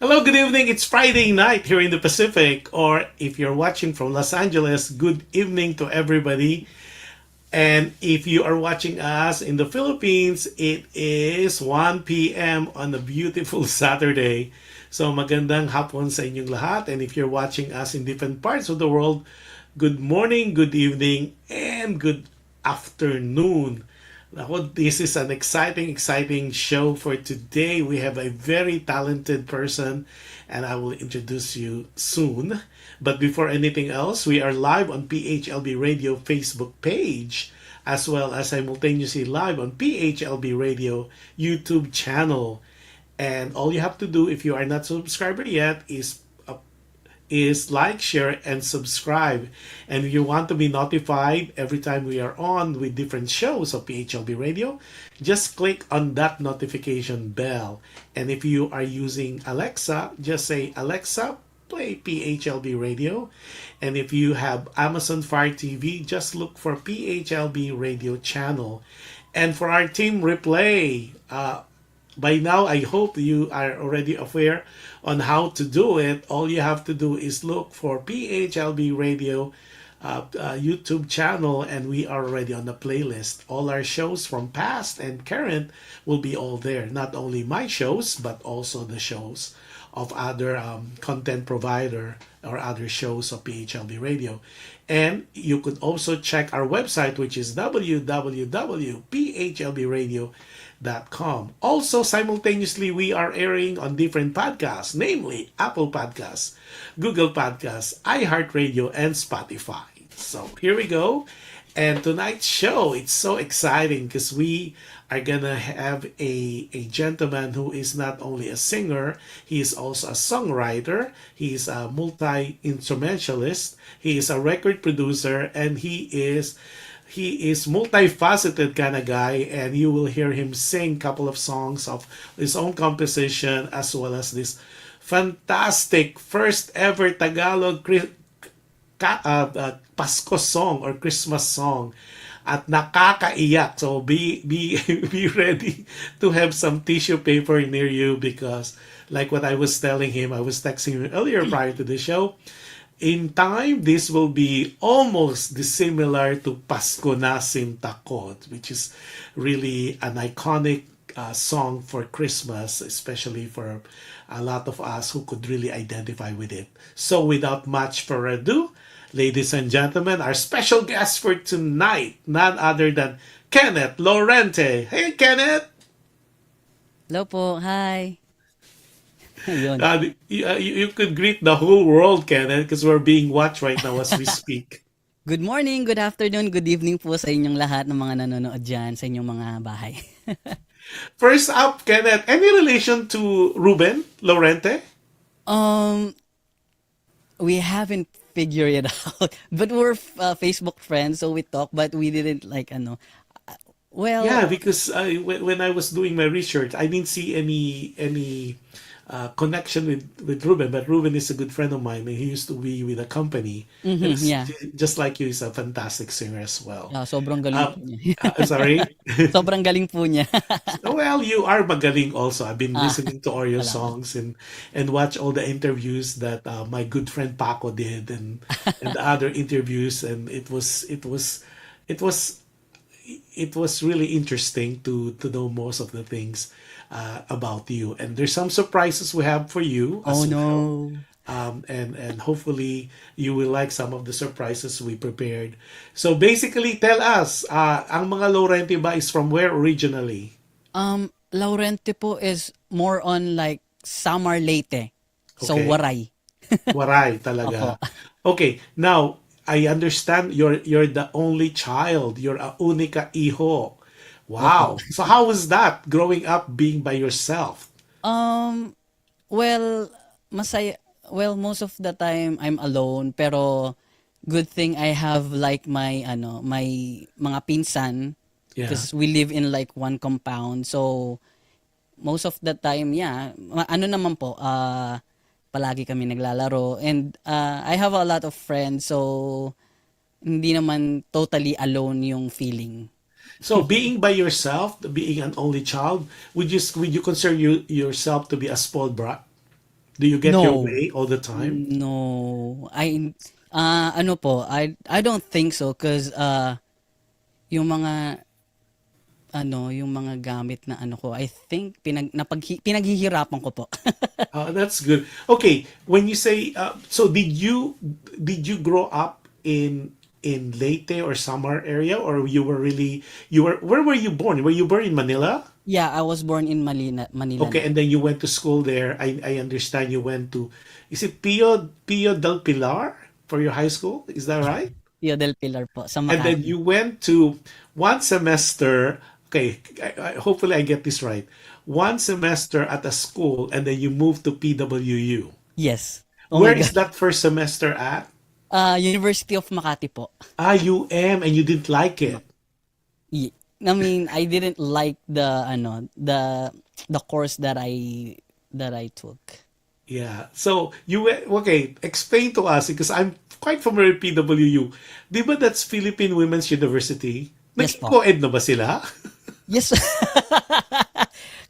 Hello, good evening. It's Friday night here in the Pacific, or if you're watching from Los Angeles, good evening to everybody. And if you are watching us in the Philippines, it is 1 p.m. on a beautiful Saturday. So magandang hapon sa inyong lahat. And if you're watching us in different parts of the world, good morning, good evening, and good afternoon. Nako, this is an exciting show for today. We have a very talented person, and I will introduce you soon. But before anything else, we are live on PHLV Radio Facebook page, as well as simultaneously live on PHLV Radio YouTube channel. And all you have to do if you are not a subscriber yet is like, share, and subscribe. And if you want to be notified every time we are on with different shows of PHLB Radio, just click on that notification bell. And if you are using Alexa, just say, Alexa, play PHLB Radio. And if you have Amazon Fire TV, just look for PHLB Radio channel. And for our team replay, by now, I hope you are already aware on how to do it. All you have to do is look for PHLB Radio YouTube channel, and we are already on the playlist. All our shows from past and current will be all there. Not only my shows, but also the shows of other content provider or other shows of PHLB Radio. And you could also check our website, which is www.phlbradio.com. Also, simultaneously, we are airing on different podcasts, namely Apple Podcasts, Google Podcasts, iHeartRadio, and Spotify. So here we go. And tonight's show, it's so exciting because we are gonna have a gentleman who is not only a singer, he is also a songwriter, he is a multi-instrumentalist, he is a record producer, and he is multifaceted kind of guy, and you will hear him sing a couple of songs of his own composition, as well as this fantastic first ever Tagalog Pasko song or Christmas song at nakakaiyak. So be be ready to have some tissue paper near you, because like what I was telling him, I was texting him earlier prior to the show. In time, this will be almost dissimilar to Pasko na Sintakot, which is really an iconic song for Christmas, especially for a lot of us who could really identify with it. So without much further ado, ladies and gentlemen, our special guest for tonight, none other than Kenneth Laurente. Hey, Kenneth! Hello po, hi. Ayun. You could greet the whole world, Kenneth, because we're being watched right now as we speak. Good morning, good afternoon, good evening po sa inyong lahat ng mga nanonood dyan sa inyong mga bahay. First up, Kenneth, any relation to Ruben Laurente? um, we haven't figured it out, but we're Facebook friends, so we talk, but we didn't Yeah, well, because when I was doing my research, I didn't see any connection with Ruben, but Ruben is a good friend of mine, and he used to be with a company. And yeah. just like you, he's a fantastic singer as well. Sobrang galing po niya. Sorry? Sobrang galing po niya. Well, you are magaling also. I've been Ah, listening to all your salamat. songs and watch all the interviews that my good friend Paco did, and the other interviews, and it was it was really interesting to know most of the things about you. And there's some surprises we have for you Oh as well. no. And hopefully you will like some of the surprises we prepared. So basically, tell us, ang mga Laurenti ba is from where originally? Laurente po is more on like Samar Leyte. So Okay, Waray. Waray Opo. talaga. Okay, now I understand you're the only child. You're a única hijo. Opo. Wow. So how was that growing up being by yourself? Um, well, masaya, well, most of the time I'm alone, pero good thing I have like my mga pinsan, Yeah. because we live in like one compound. So most of the time, yeah, ano naman po, palagi kami naglalaro, and I have a lot of friends, so hindi naman totally alone yung feeling. So being by yourself, being an only child, would you consider yourself to be a spoiled brat? Do you get your No. way all the time? No. Ano po, I don't think so, cause yung mga yung mga gamit na ano ko, I think pinaghihirapan ko po. That's good. Okay, when you say so, did you grow up in Leyte or Samar area, or you were really you were where were you born? Were you born in Manila? Yeah, I was born in Manila Okay, naman. and then you went to school there. I understand you went to, is it Pio del Pilar for your high school? Is that right? Rio del Pilar po, sa And then Makati. you went to one semester. Okay, hopefully I get this right. One semester at a school, and then you moved to PWU. Yes. Oh Where my is God. that first semester at? University of Makati po. UM, and you didn't like it. Ye- I mean, I didn't like the course that I took. Yeah. So you went, okay, explain to us because I'm quite familiar with PWU. Di ba that's Philippine Women's University? Yes Naging po. co-ed na ba sila? Yes.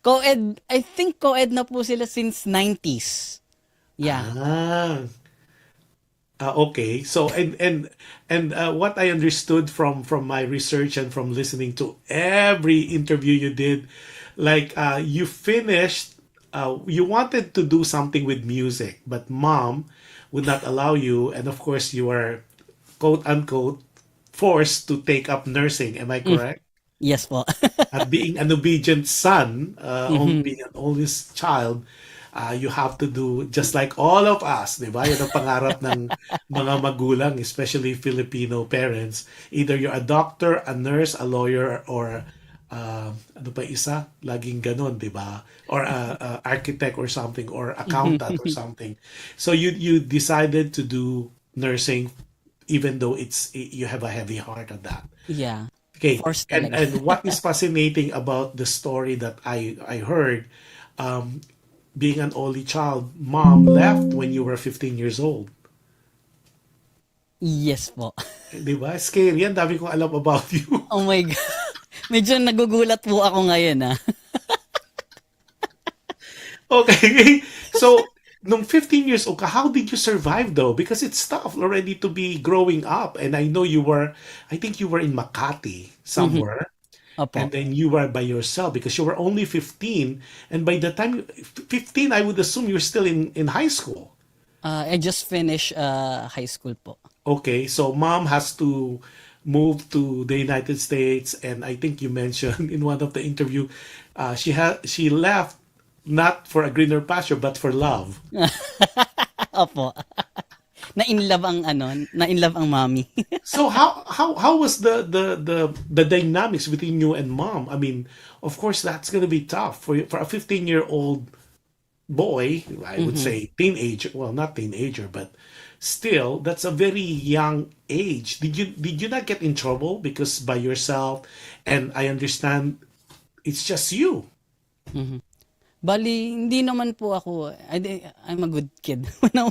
Co-ed, I think co-ed na po sila since 90s. Yeah. Ah. Okay. So and what I understood from my research and from listening to every interview you did, like you finished, you wanted to do something with music, but mom would not allow you, and of course you were quote unquote forced to take up nursing. Am I Mm, correct? yes po. Being an obedient son, Mhm. being an oldest child, you have to do just like all of us, di ba? Yan ang pangarap ng mga magulang, especially Filipino parents. Either you're a doctor, a nurse, a lawyer, or ano pa isa? Laging ganon, di ba? Or a architect or something, or accountant or something. So you decided to do nursing even though you have a heavy heart on that. Yeah. Okay, Force and talaga. what is fascinating about the story that I heard, um, being an only child, mom left when you were 15 years old. Yes po. Di ba? Scary yan. Dami kong alam about you. Oh my God. Medyo nagugulat po ako ngayon, ah. Okay. So, nung 15 years old ka, how did you survive though? Because it's tough already to be growing up. And I know I think you were in Makati Mhm. somewhere. And Opo. then you were by yourself because you were only 15. And by the time 15, I would assume you're still in high school. I just finished high school po. Okay, so mom has to move to the United States, and I think you mentioned in one of the interview, she left not for a greener pasture but for love. Opo. Na-inlove ang mommy. So how was the dynamics between you and mom? I mean, of course that's gonna be tough for a 15-year-old boy. I would Mhm. say teenager. Well, not teenager, but still, that's a very young age. Did you not get in trouble because by yourself? And I understand it's just you. Mhm. Bali, hindi naman po ako, I'm a good kid when I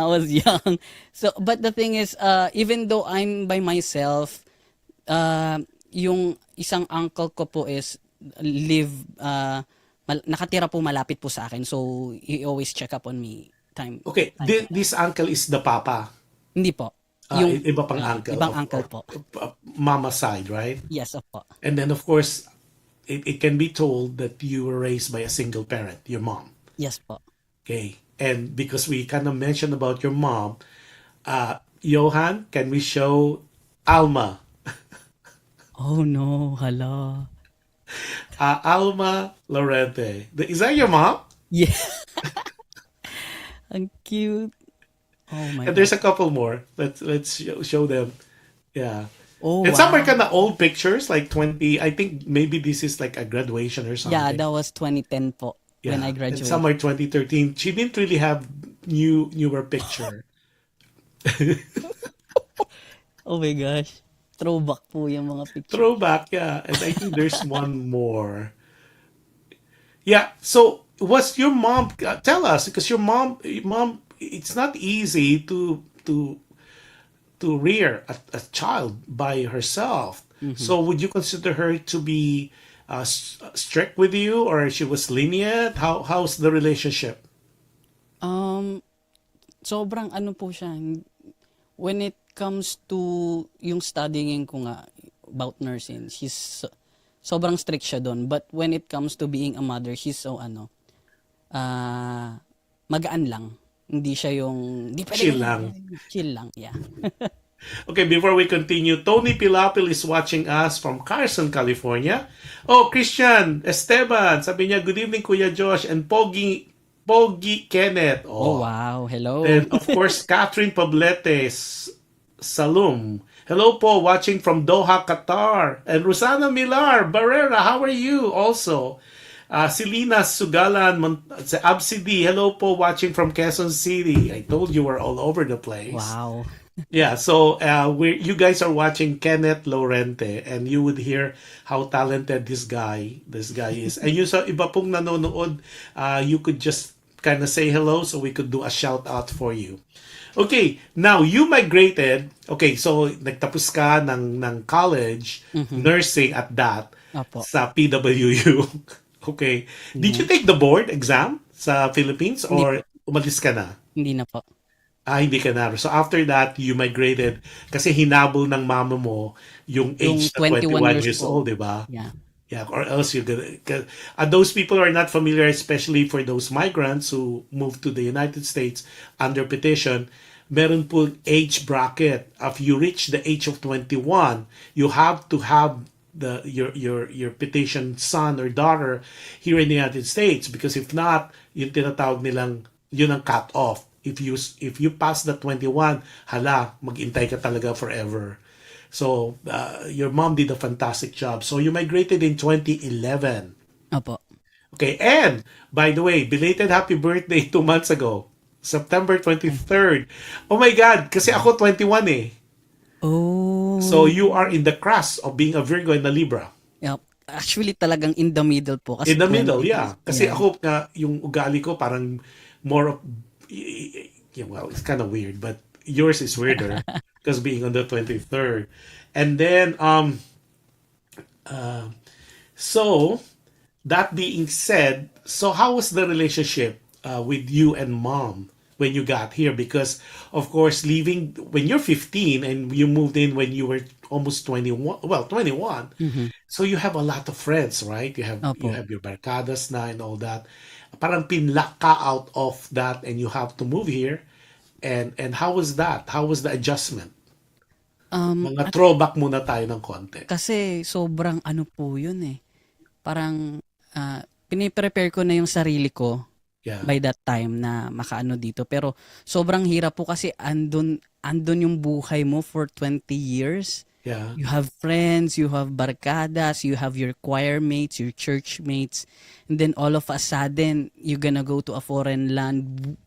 was young. So, but the thing is, even though I'm by myself, yung isang uncle ko po is live, nakatira po malapit po sa akin. So, he always check up on me Okay, time to time. this uncle is the papa. Hindi po. Yung Iba pang uncle ibang of uncle po. mama side, right? Yes, opo. And then of course, it can be told that you were raised by a single parent, your mom. Yes po. Okay, and because we kind of mentioned about your mom, Johan, can we show Alma? Oh no, hala. Alma Laurente. Is that your mom? Yeah, ang cute. Oh my And there's God. a couple more. Let's show them. Yeah. Oh And some are wow. kind of old pictures, like 20. I think maybe this is like a graduation or Yeah, something. that was 2010 po when I Yeah. And some graduated. are 2013. She didn't really have newer picture. Oh my gosh. Throwback po yung mga picture. Throwback, yeah. And I think there's one more. Yeah. So was your mom? Tell us because your mom. It's not easy to rear a child by herself. Mhm. So would you consider her to be strict with you, or she was lenient? How's the relationship? Sobrang ano po siya, when it comes to yung studying ko nga about nursing, sobrang strict siya doon. But when it comes to being a mother, she's so magaan lang. Hindi siya yung, di pwede Chill ganyan. lang. Chill lang, yeah. Okay, before we continue, Tony Pilapil is watching us from Carson, California. Oh, Christian Esteban, sabi niya, good evening, Kuya Josh, and Pogi Kenneth. Oh, Oh, wow. Hello. then, of course, Catherine Pobletes Salum. Hello po, watching from Doha, Qatar. And Rosana Milar Barrera, how are you? Also, Selena Sugalan, sa Absidi, hello po, watching from Quezon City. I told you we're all over the place. Wow. Yeah, so you guys are watching Kenneth Laurente, and you would hear how talented this guy is. And yung sa iba pong nanonood, you could just kind of say hello so we could do a shout out for you. Okay, now you migrated. Okay, so nagtapos ka ng college, nursing at that Opo. sa PWU. Okay. Did you take the board exam sa Philippines Hindi po. or umalis ka na? Hindi na po. Hindi ka na. So after that, you migrated kasi hinabol ng mama mo yung Yung age na 21 21 years years old, di ba? Yeah. Yeah, or else you're gonna. Those people are not familiar, especially for those migrants who moved to the United States under petition. Meron po age bracket. If you reach the age of 21, you have to have your petition son or daughter here in the United States, because if not, yung tinatawag nilang yun ang cut off. If you pass the 21, hala, mag-intay ka talaga forever. So, your mom did a fantastic job. So, you migrated in 2011. Opo. Okay, and by the way, belated happy birthday 2 months ago. September 23rd. Oh my God, kasi ako 21 eh. Oh. So, you are in the crust of being a Virgo and a Libra. Yeah. Actually, talagang in the middle po. Kasi In the middle, 20. yeah. Kasi Yeah. ako, yung ugali ko parang more of, yeah, well, it's kind of weird, but yours is weirder because being on the 23rd. And then, so that being said, so how was the relationship with you and mom when you got here? Because, of course, leaving when you're 15 and you moved in when you were almost 21, well, 21. So you have a lot of friends, right? You Opo. have your barkadas na and all that. Parang pinlock ka out of that and you have to move here. And how was that? How was the adjustment? Mga throwback muna tayo ng konti. Kasi sobrang ano po yun eh. Parang piniprepare ko na yung sarili ko Yeah. by that time na makaano dito. Pero sobrang hirap po kasi andun yung buhay mo for 20 years. Yeah. You have friends, you have barkadas, you have your choir mates, your church mates. And then all of a sudden, you're gonna go to a foreign land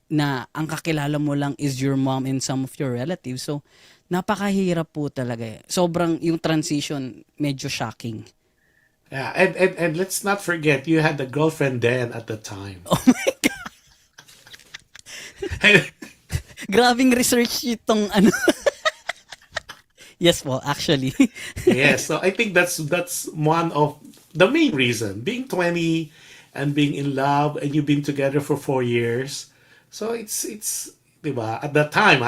na ang kakilala mo lang is your mom and some of your relatives. So, napakahirap po talaga eh. Sobrang yung transition, medyo shocking. Yeah, and let's not forget you had a girlfriend then at the time. Oh my God! Grabing research itong ano. Yes po, actually. Yes, so I think that's one of the main reason. Being 20 and being in love and you've been together for 4 years. So it's diba? At that time,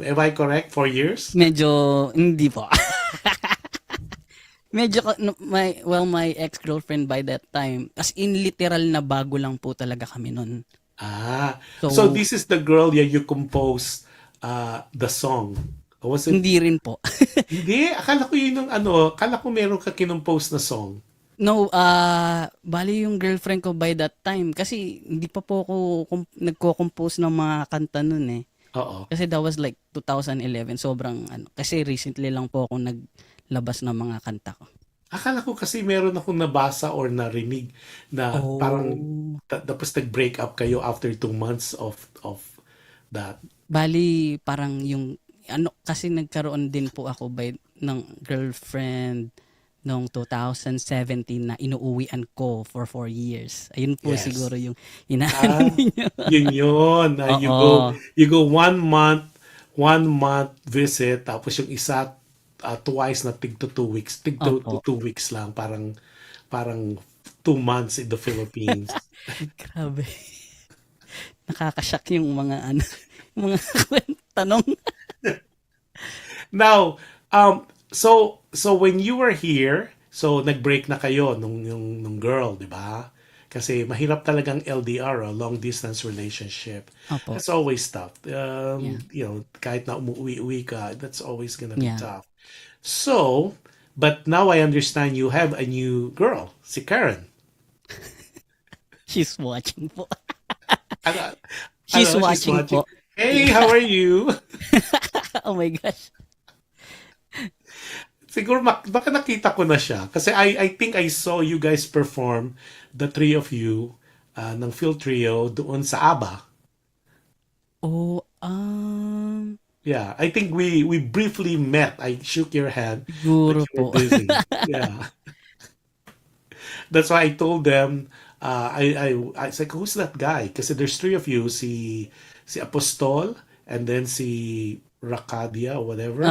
am I correct? 4 years? Medyo, hindi po. Medyo, my ex-girlfriend by that time, as in literal na bago lang po talaga kami nun. So So, this is the girl you composed the song. Or was it? hindi rin po. Hindi, akala ko yun yung akala ko meron ka kinompose na song. No, bali yung girlfriend ko by that time, kasi hindi pa po ako nagko-compose ng mga kanta nun eh. Oo. Kasi that was like 2011, sobrang kasi recently lang po ako naglabas ng mga kanta ko. Akala ko kasi meron akong nabasa or narinig na parang Oh. tapos nag-break up kayo after 2 months of that. Bali, parang yung, kasi nagkaroon din po ako ng girlfriend noong 2017 na inuuwian ko for 4 years. Ayun po Yes. siguro yung inaano ninyo. Yun. Oo. You go 1 month visit, tapos yung isa twice na tig to 2 weeks. Tig to Opo. 2 weeks lang. Parang 2 months in the Philippines. Grabe. nakakashock yung mga ano, yung mga tanong. Now, so when you were here, so nag-break na kayo nung girl, di ba? Kasi mahirap talagang LDR, long distance relationship. Opo. That's always tough. Yeah. Kahit na umuwi-uwi ka, that's always gonna be Yeah. tough. So, but now I understand you have a new girl, si Karen. She's watching po. Ano, She's she's watching watching. po. Hey, Yeah. how are you? Oh my gosh. Siguro baka nakita ko na siya. Kasi I think I saw you guys perform, the three of you, ng Phil Trio doon sa ABBA. Oh, Yeah, I think we briefly met. I shook your hand, but siguro you were po. busy. Yeah, that's why I told them. I was like, who's that guy? Kasi there's three of you, si Apostol, and then si Rakadia or whatever.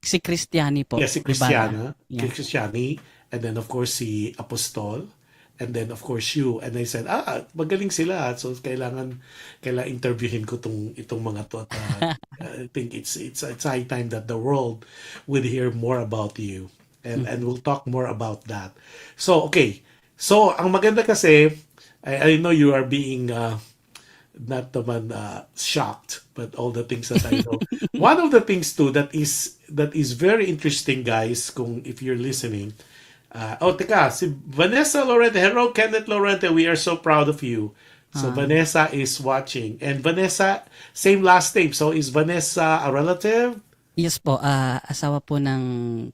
Si Christiani po, Yeah, si Ibarra. Christiana, Yeah. Christiani, and then of course si Apostol, and then of course you. And I said, magaling sila. So kailangan interviewin ko itong mga to. At, I think it's high time that the world would hear more about you. And we'll talk more about that. So, okay. So, ang maganda kasi, I know you are being not naman shocked, but all the things that I know. One of the things too that is very interesting, guys, kung if you're listening. Teka, si Vanessa Laurente. Hello, Kenneth Laurente. We are so proud of you. So Ah, Vanessa is watching, and Vanessa, same last name. So is Vanessa a relative? yes po, asawa po ng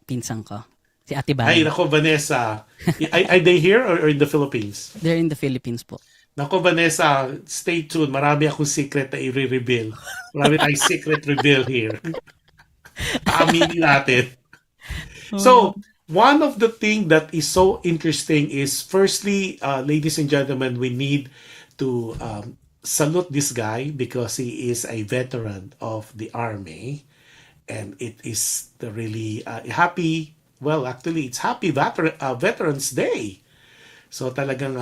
pinsang ko, si Ate Ay, Bali. nako, Vanessa. Are they here or in the Philippines? They're in the Philippines po. Nako, Vanessa, stay tuned. Marami akong secret na i-reveal. Marami tayong secret reveal here. Paaminin natin. Oh. So, one of the thing that is so interesting is, firstly, ladies and gentlemen, we need to salute this guy because he is a veteran of the army, and it is the really happy. Well, actually, it's happy Veterans Day. So talagang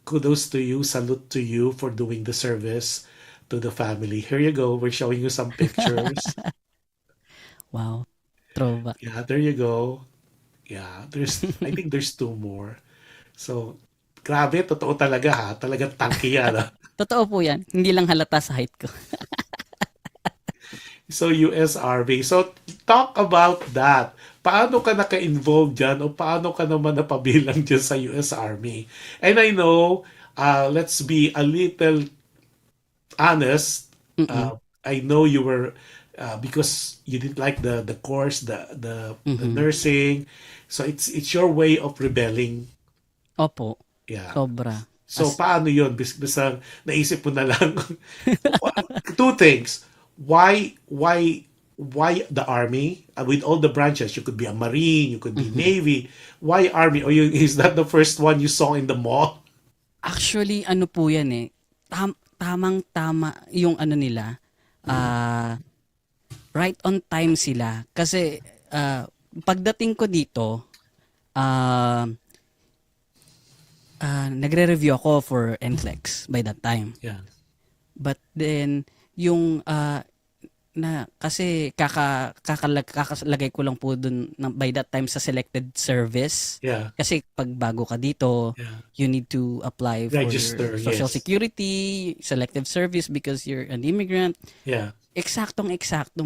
kudos to you, salute to you for doing the service to the family. Here you go. We're showing you some pictures. Wow, throwback. Yeah, there you go. Yeah, I think there's two more. So, grabe, totoo talaga ha. Talagang tangki yan ha. Totoo po yan, hindi lang halata sa height ko. So, US Army. So, talk about that. Paano ka naka-involve dyan o paano ka naman napabilang dyan sa US Army? And I know, let's be a little honest. Mm. I know you were, because you didn't like the course, the Mhm. nursing. So, it's your way of rebelling. Opo, Yeah. sobra. So, paano yun? Basta naisip mo na lang. Two things. Why the army? With all the branches, you could be a marine, you could be Mhm. navy. Why army? Or is that the first one you saw in the mall? Actually, ano po yan eh, tamang-tama yung ano nila, ah, right on time sila. Kasi, pagdating ko dito, ah, nagre-review ako for NCLEX by that time. Yeah. But then, yung kasi kakalagay ko lang po dun by that time sa selected service. Yeah. Kasi pag bago ka dito, Yeah. you need to apply for Register, social yes. security, selective service because you're an immigrant. Yeah. Eksaktong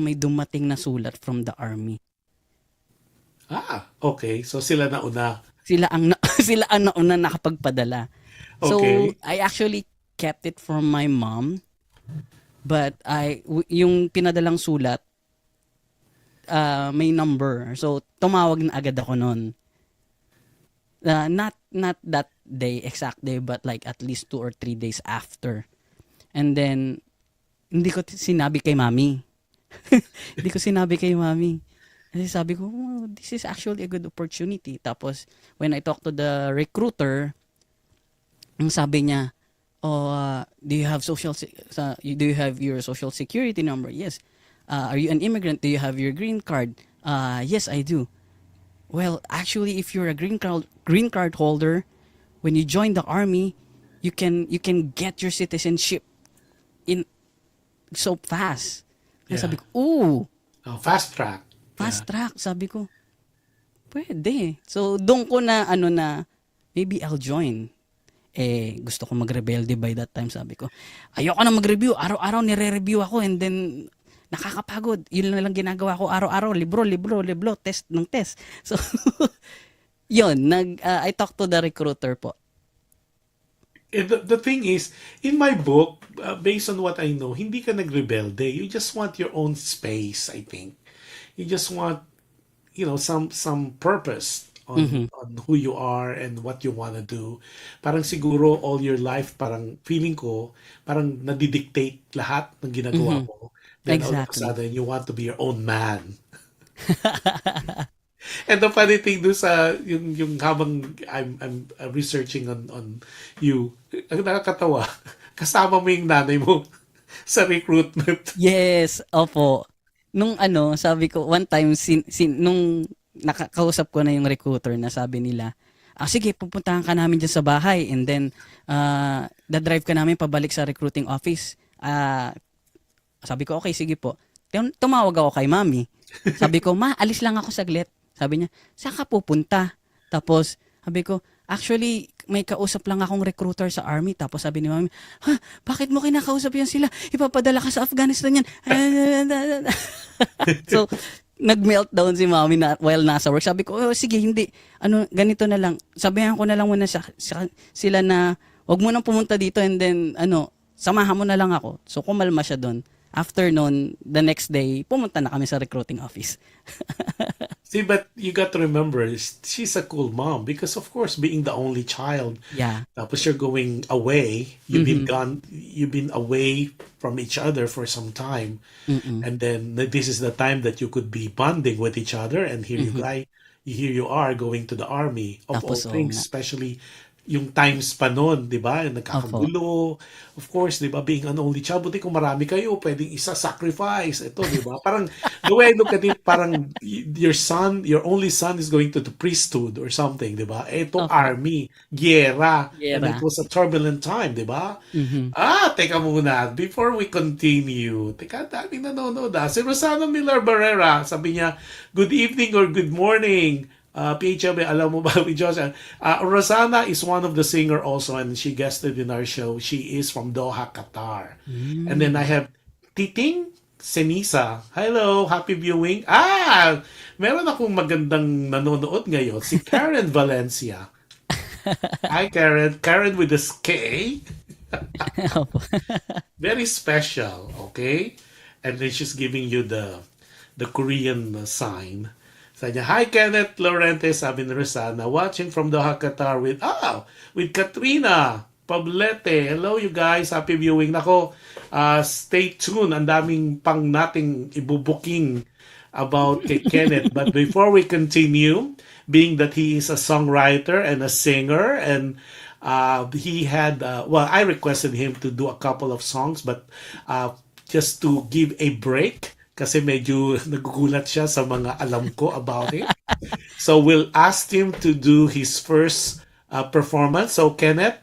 may dumating na sulat from the army. Okay. So sila na una. Sila ang nauna nakapagpadala. So, Okay. I actually kept it from my mom. But yung pinadalang sulat, may number. So, tumawag na agad ako nun. Not that day, exact day, but like at least 2 or 3 days after. And then, hindi ko sinabi kay mami. Hindi ko sinabi kay mami. Kasi sabi ko, oh, this is actually a good opportunity. Tapos, when I talked to the recruiter, ang sabi niya, do you have do you have your social security number? Yes. Are you an immigrant? Do you have your green card? Yes, I do. Well, actually, if you're a green card holder, when you join the army, you can get your citizenship in so fast. Kaya Yeah. sabi ko, ooh, Fast track. Yeah. fast track. Sabi ko, pwede. So, doon ko na, ano na, maybe I'll join. Eh, gusto ko magrebelde by that time. Sabi ko, ayoko na mag-review. Araw-araw nire-review ako and then, nakakapagod. Yun na lang ginagawa ko araw-araw. Libro, test ng test. So, yun, I talked to the recruiter po. The thing is, in my book, based on what I know, hindi ka nagrebelde. You just want your own space, I think. You just want, some purpose on who you are and what you want to do. Parang siguro all your life, parang feeling ko, parang nadidictate lahat ng ginagawa Mhm. mo. Then all of a Exactly. sudden, you want to be your own man. And the funny thing do sa yung habang I'm researching on you, ang nakakatawa, kasama mo yung nanay mo sa recruitment. Yes, opo. Nung ano, sabi ko, one time, nung nakakausap ko na yung recruiter na sabi nila, sige, pupuntahan ka namin dyan sa bahay and then, dadrive ka namin pabalik sa recruiting office. Sabi ko, okay, sige po. Tumawag ako kay mami. Sabi ko, ma, alis lang ako saglit. Sabi niya, saan ka pupunta? Tapos, sabi ko, actually, may kausap lang akong recruiter sa army. Tapos sabi ni mami, ha, bakit mo kinakausap yan sila? Ipapadala ka sa Afghanistan yan. So, nag-meltdown si mami na while nasa work. Sabi ko, oh, sige, hindi. Ano, ganito na lang. Sabihan ko na lang muna sila na, wag mo nang pumunta dito and then, samahan mo na lang ako. So, kumalma siya doon. After noon, the next day, pumunta na kami sa recruiting office. See, but you got to remember, she's a cool mom because of course, being the only child, Yeah. tapos you're going away, you've been away from each other for some time, Mm-mm. and then this is the time that you could be bonding with each other, and here you are going to the army of all Tapos, oo things, nga. especially yung times pa noon, di ba? Opo. Nagkakagulo. Of course, di ba? Being an only child, buti kung marami kayo, pwedeng isa-sacrifice. Ito, di ba? Parang, the way I look at it, parang your only son is going to the priesthood or something, di ba? Ito, Opo. army, giyera, and it Giyera. was a turbulent time, di ba? Mhm. Teka muna. Before we continue, teka, daming nanonood. Si Rosana Miller Barrera, sabi niya, good evening or good morning. PHLV, alam mo ba, with Josh? Rosana is one of the singer also, and she guested in our show. She is from Doha, Qatar. And then I Hmm. have Titing Senisa. Hello, happy viewing. Meron akong magandang nanonood ngayon. Si Karen Valencia. Hi, Karen. Karen with this K. Opo. Very special, okay? And then she's giving you the Korean sign. Sabi niya, hi Kenneth Laurente, sabi ni Rosana, watching from Doha, Qatar with Katrina Pablete. Hello you guys, happy viewing. Nako, stay tuned. Ang daming pang nating ibubuking about kay Kenneth. But before we continue, being that he is a songwriter and a singer, and he had, I requested him to do a couple of songs, but just to give a break, kasi medyo nagugulat siya sa mga alam ko about it. So we'll ask him to do his first performance. So Kenneth,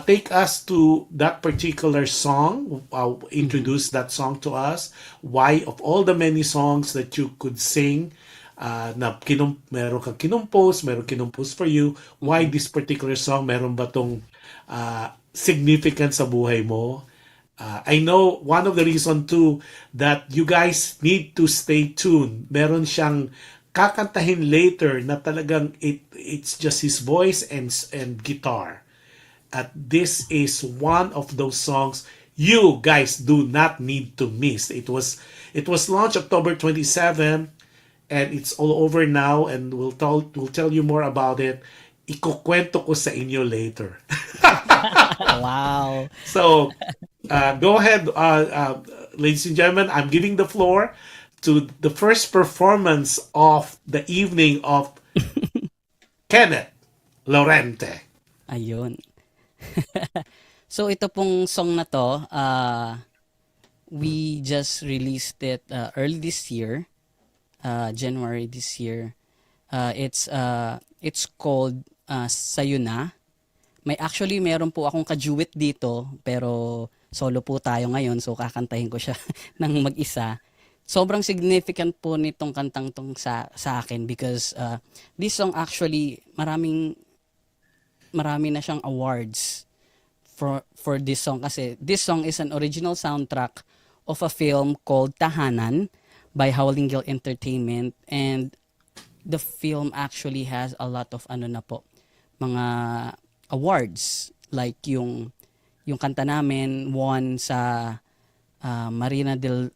take us to that particular song. Mhm. Introduce that song to us. Why, of all the many songs that you could sing, meron kang meron kinumpose for you, why Mhm. this particular song? Meron ba tong significance sa buhay mo? I know one of the reason too that you guys need to stay tuned. Meron siyang kakantahin later na talagang it's just his voice and guitar. At this is one of those songs you guys do not need to miss. It was launched October 27 and it's all over now, and we'll tell you more about it. Ikukwento ko sa inyo later. Wow. So, go ahead, ladies and gentlemen. I'm giving the floor to the first performance of the evening of Kenneth Laurente. Ayun. So ito pong song na 'to, we just released it early this year, January this year. It's called Sayo Na. Meron po akong kajuwit dito pero solo po tayo ngayon, so kakantahin ko siya ng mag-isa. Sobrang significant po nitong kantang tong sa akin because this song actually marami na siyang awards for this song kasi this song is an original soundtrack of a film called Tahanan by Howling Gill Entertainment, and the film actually has a lot of mga awards, like yung kanta namin won sa Marina del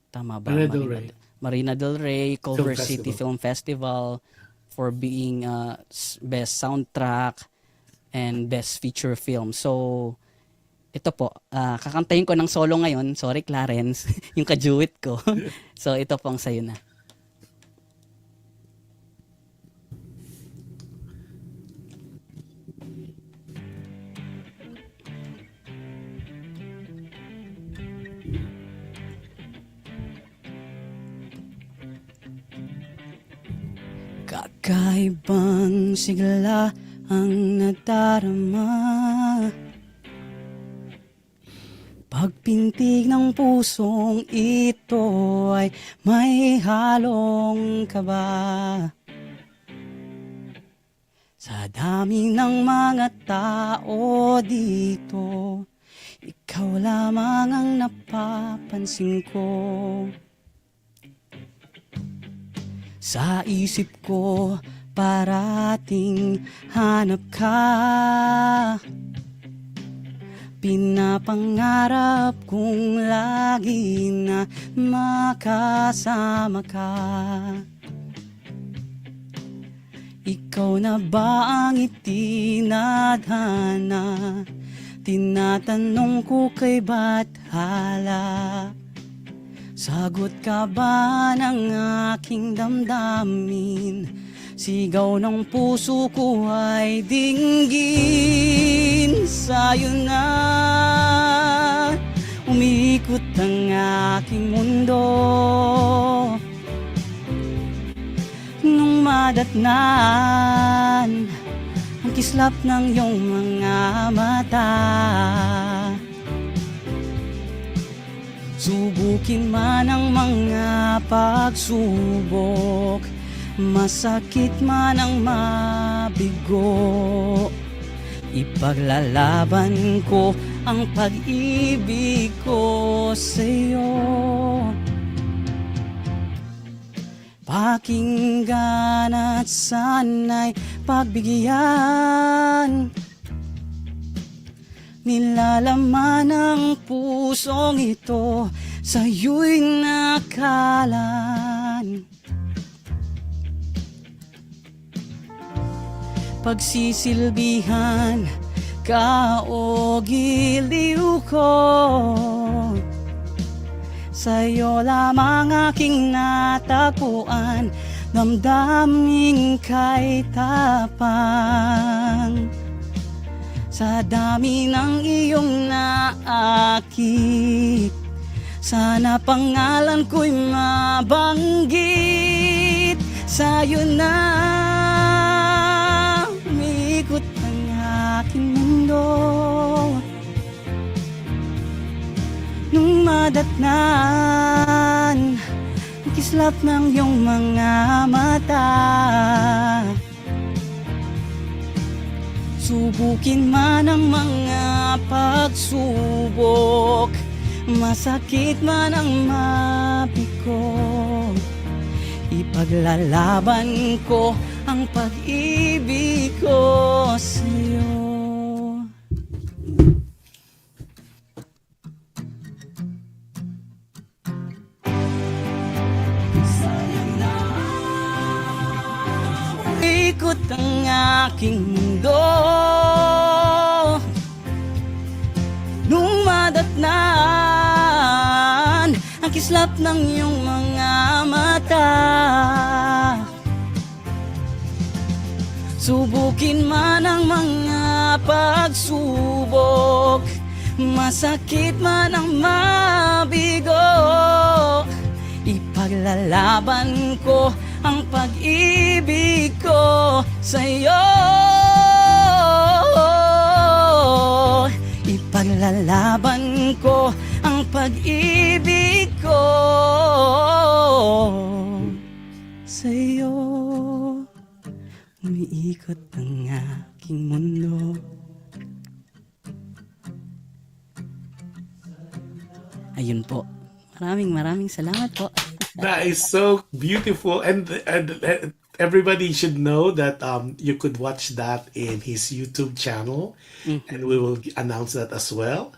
tama ba? Marina del Rey Culver City Film Festival for being best soundtrack and best feature film. So ito po, kakantahin ko ng solo ngayon. Sorry, Clarence. Yung kajuwit ko. So, ito pong sa'yo na. Kakaibang sigla ang nadarama, pagpintig ng pusong ito ay may halong kaba. Sa dami ng mga tao dito, ikaw lamang ang napapansin ko. Sa isip ko, parating hanap ka. Pinapangarap kong lagi na makasama ka. Ikaw na ba ang itinadhana? Tinatanong ko kay Bathala. Sagot ka ba ng aking damdamin? Sigaw ng puso ko ay dinggin. Sa'yo na umiikot ang aking mundo. Nung madatnan ang kislap ng iyong mga mata, subukin man ang mga pagsubok, masakit man ang mabigo, ipaglalaban ko ang pag-ibig ko sa'yo. Pakinggan at sana'y pagbigyan, nilalaman ng pusong ito sa'yo'y nakalan. Pagsisilbihan ka o giliw ko, sa'yo lamang aking natagpuan, damdaming kay tapang. Sa dami ng iyong naakit, sana pangalan ko'y mabanggit. Sa'yo na umiikot ang aking mundo. Nung madatnan ang kislap ng iyong mga mata, subukin man ang mga pagsubok, masakit man ang mabigo, ipaglalaban ko ang pag-ibig ko sa'yo. Ikot ang aking mundo. Nung madatnan ang kislap ng iyong mga mata, subukin man ang mga pagsubok, masakit man ang mabigo, ipaglalaban ko ang pag-ibig ko sa'yo. Ipaglalaban alam ko ang pag-ibig ko sa'yo. Umiikot ang aking mundo. Ayun po. Maraming salamat po. That is so beautiful, and everybody should know that you could watch that in his YouTube channel, and we will announce that as well.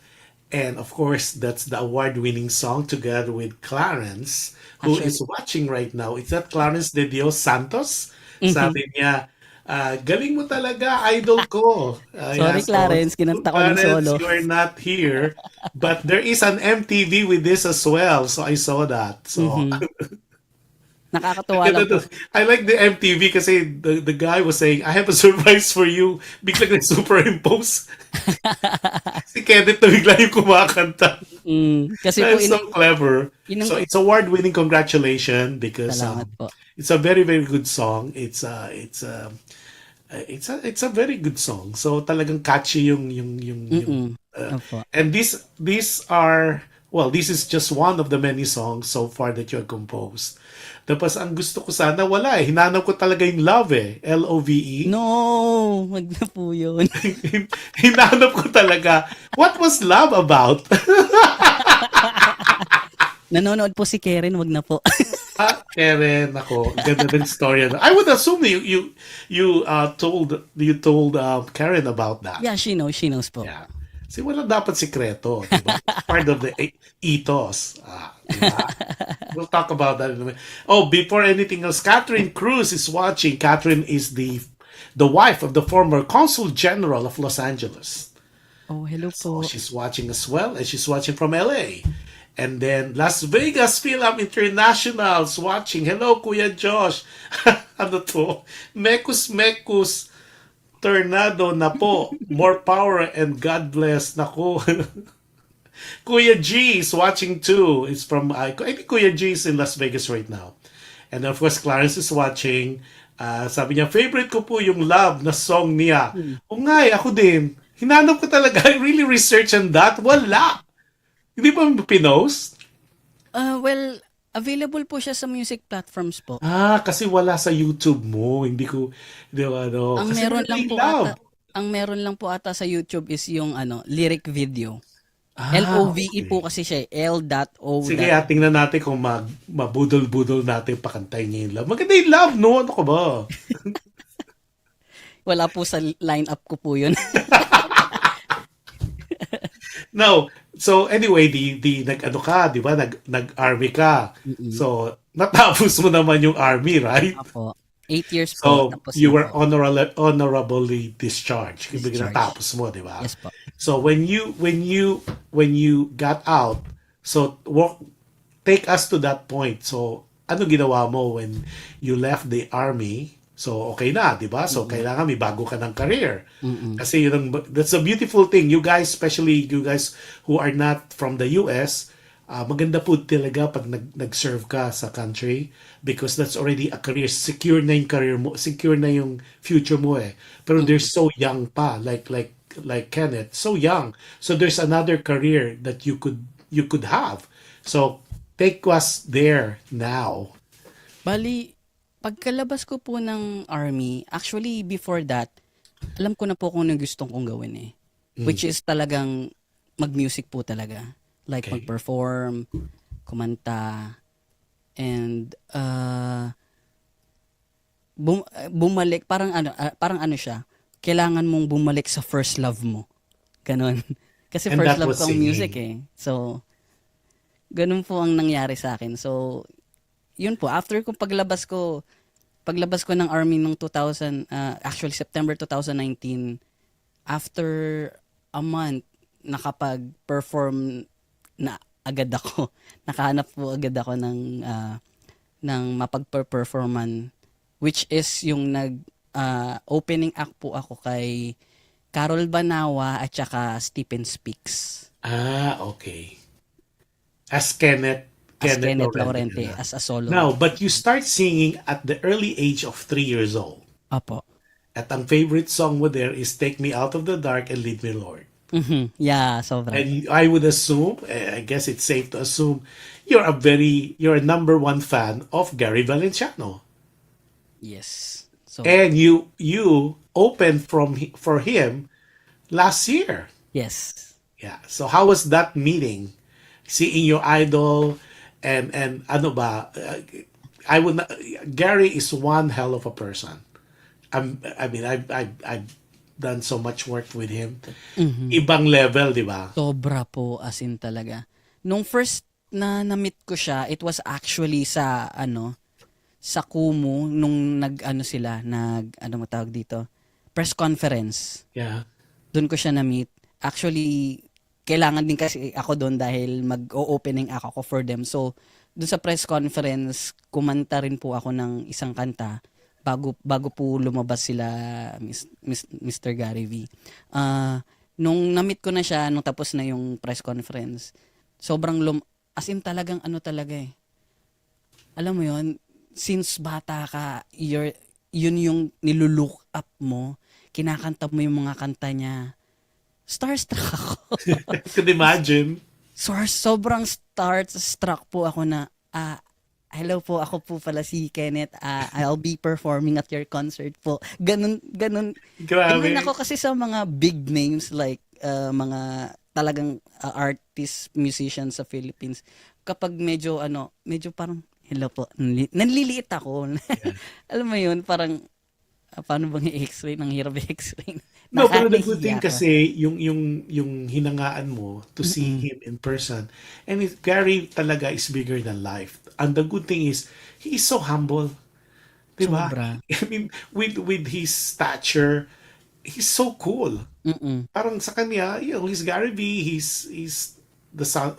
And of course, that's the award-winning song together with Clarence, who is Actually, watching right now. It's that Clarence de Dios Santos. Sabi niya, galing mo talaga, idol ko. Yeah, sorry so Clarence, kinanta ko ng Clarence, solo. you are not here, but there is an MTV with this as well. So I saw that. So Nakakatuwa lang po. I like the MTV kasi the guy was saying, I have a surprise for you. Biglang nag-superimpose. Si Kenneth na bigla yung kumakanta. Kasi po, That's so clever. inang, So it's award-winning. Congratulations, because salamat po. it's a very very good song. It's a very good song. So talagang catchy yung Opo. and these are, well, this is just one of the many songs so far that you have composed. Tapos ang gusto ko sana wala eh. Hinanap ko talaga yung love eh. Love. No, wag na po yun. Hinanap ko talaga. What was love about? Nanonood po si Karen, wag na po. Karen, ako, ganda ng story. I would assume you told Karen about that. Yeah, she knows po. Yeah. Kasi wala dapat sikreto, diba? Part of the ethos. Diba? We'll talk about that in a minute. Oh, before anything else, Catherine Cruz is watching. Catherine is the wife of the former Consul General of Los Angeles. Oh, hello So po. she's watching as well, and she's watching from LA. And then Las Vegas Fil-Am International's watching. Hello, Kuya Josh. Ano to? Mekus. Tornado na po. More power and God bless. Nako. Kuya G is watching too. It's from, I think Kuya G is in Las Vegas right now. And of course, Clarence is watching. Sabi niya, favorite ko po yung Love na song niya. O nga ako din. Hinanap ko talaga. I really research on that. Wala. Hindi pa pinost? Well, available po siya sa music platforms po. Kasi wala sa YouTube mo. Hindi ko, di ba, ano. Ang Kasi meron wala lang yung po love. ata, ang meron lang po ata sa YouTube is yung lyric video. LOVE Okay. po kasi siya, L.O. Sige, tingnan natin kung mabudol-budol natin pakantay niya yung love. Maganda yung love, no? Ano ka ba? Wala po sa lineup ko po yun. No. So, anyway, nag-ano ka, di ba? Nag-army ka. So, natapos mo naman yung army, right? Apo. 8 years So, po. Tapos you na were po. honorably discharged. Ibig Discharged. natapos mo, di ba? Yes po. So, when you got out, so take us to that point. So, ano ginawa mo when you left the army? So, okay na, di ba? So, kailangan may bago ka ng career. Kasi that's a beautiful thing. You guys, especially you guys who are not from the US, maganda po talaga pag nag-serve ka sa country, because that's already a career. Secure na yung career mo. Secure na yung future mo eh. Pero they're so young pa, like Kenneth, so young. So, there's another career that you could have. So, take us there now. Bali, pagkalabas ko po ng army, actually before that, alam ko na po kung ano gustong kong gawin eh. Which is talagang mag-music po talaga. Like Okay. mag-perform, kumanta, and bumalik, parang ano siya, kailangan mong bumalik sa first love mo. Ganon. Kasi And first that love was ko ang singing. music eh. So, ganun po ang nangyari sa akin. So, yun po, after kong paglabas ko ng army ng 2000, actually September 2019, after a month, nakapag-perform na agad ako. Nakahanap po agad ako ng mapag-performan, which is yung opening act po ako kay Carol Banawa at saka Stephen Speaks. Okay. As Kenneth Laurente na. as a solo. Now, but you start singing at the early age of 3 years old. Apo. At ang favorite song mo there is Take Me Out of the Dark and Lead Me, Lord. Yeah, sobra. And I would assume, I guess it's safe to assume, you're a number one fan of Gary Valenciano. Yes. So, And you opened for him last year. yes. Yeah. So how was that meeting? Seeing your idol and ano ba? I would not, Gary is one hell of a person. I mean, I've done so much work with him. Ibang level, di ba? Sobra po, as in talaga. Nung first na na-meet ko siya, it was actually sa sa Kumu nung nag-ano sila, ano matawag dito, press conference. Yeah. Doon ko siya na-meet. Actually, kailangan din kasi ako doon dahil mag-o-opening ako for them. So, doon sa press conference, kumanta rin po ako ng isang kanta bago po lumabas sila Mr. Gary V. Nung na-meet ko na siya, nung tapos na yung press conference, sobrang as in talagang ano talaga eh. Alam mo yon, since bata ka, yun yung niluluok up mo, kinakanta mo yung mga kanta niya, starstruck ako. Could imagine. Sobrang starstruck po ako na, hello po, ako po pala si Kenneth. I'll be performing at your concert po. Ganun. Grabe. Iwan ako kasi sa mga big names like mga talagang artist, musicians sa Philippines. Kapag medyo parang, hello po, nanliliit ako. Alam mo yun, parang, paano bang i-explain? Ang hirap i-explain. No, pero the good Nakahiya thing ako. kasi, yung hinangaan mo to see him in person. And Gary talaga is bigger than life. And the good thing is, he is so humble. Diba? Sobra. I mean, with his stature, he's so cool. Parang sa kanya, he's Gary V, he's the sound,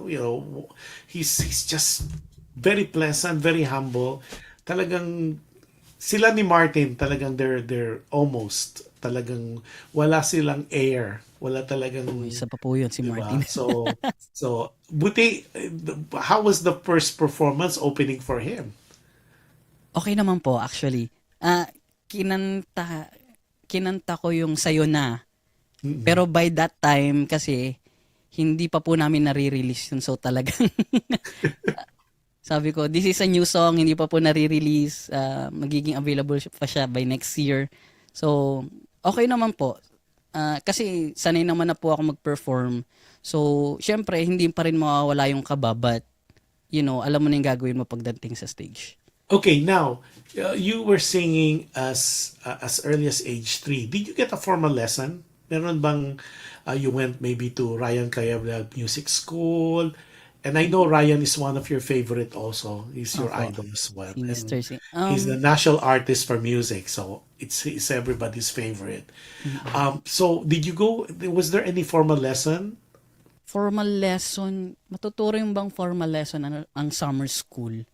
he's just very pleasant, very humble. Talagang sila ni Martin, talagang they're almost talagang wala silang air. Wala talagang, Isa pa po yun, si diba? Martin. So buti, how was the first performance opening for him? Okay naman po, actually. Kinanta, kinanta ko yung Sayo Na. Pero by that time, kasi, hindi pa po namin nare-release yun. So talagang, sabi ko, this is a new song, hindi pa po nare-release. Magiging available pa siya by next year. So, okay naman po. Kasi sanay naman na po ako mag-perform. So, syempre, hindi pa rin mawawala yung kaba, but, alam mo na yung gagawin mo pagdating sa stage. Okay, now you were singing as early as age 3. Did you get a formal lesson? Meron bang you went maybe to Ryan Kayabla Music School? And I know Ryan is one of your favorite also. He's your Opo, idol as well. si And Mr. Sing. he's the national artist for music, so it's everybody's favorite. So did you go? Was there any formal lesson? Formal lesson, matuturo yung bang formal lesson ang summer school?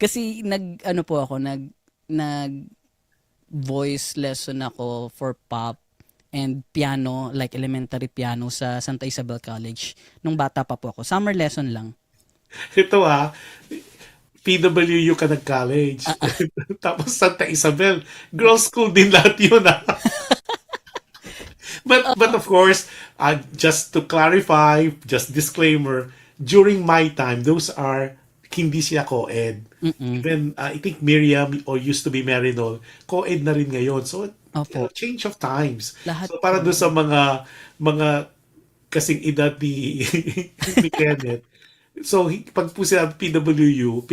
Kasi ano po ako, nag voice lesson ako for pop and piano, like elementary piano sa Santa Isabel College. Nung bata pa po ako. Summer lesson lang. Ito PWU ka nag-college. Tapos Santa Isabel. Girls' school din lahat yun But of course, just to clarify, just disclaimer, during my time, those are hindi siya co-ed. Even, I think Miriam or used to be Marinol, co-ed na rin ngayon. So, Opo. change of times. Lahat So, para po. doon sa mga kasing edad ni, ni Kenneth, so, pag po sila PWU,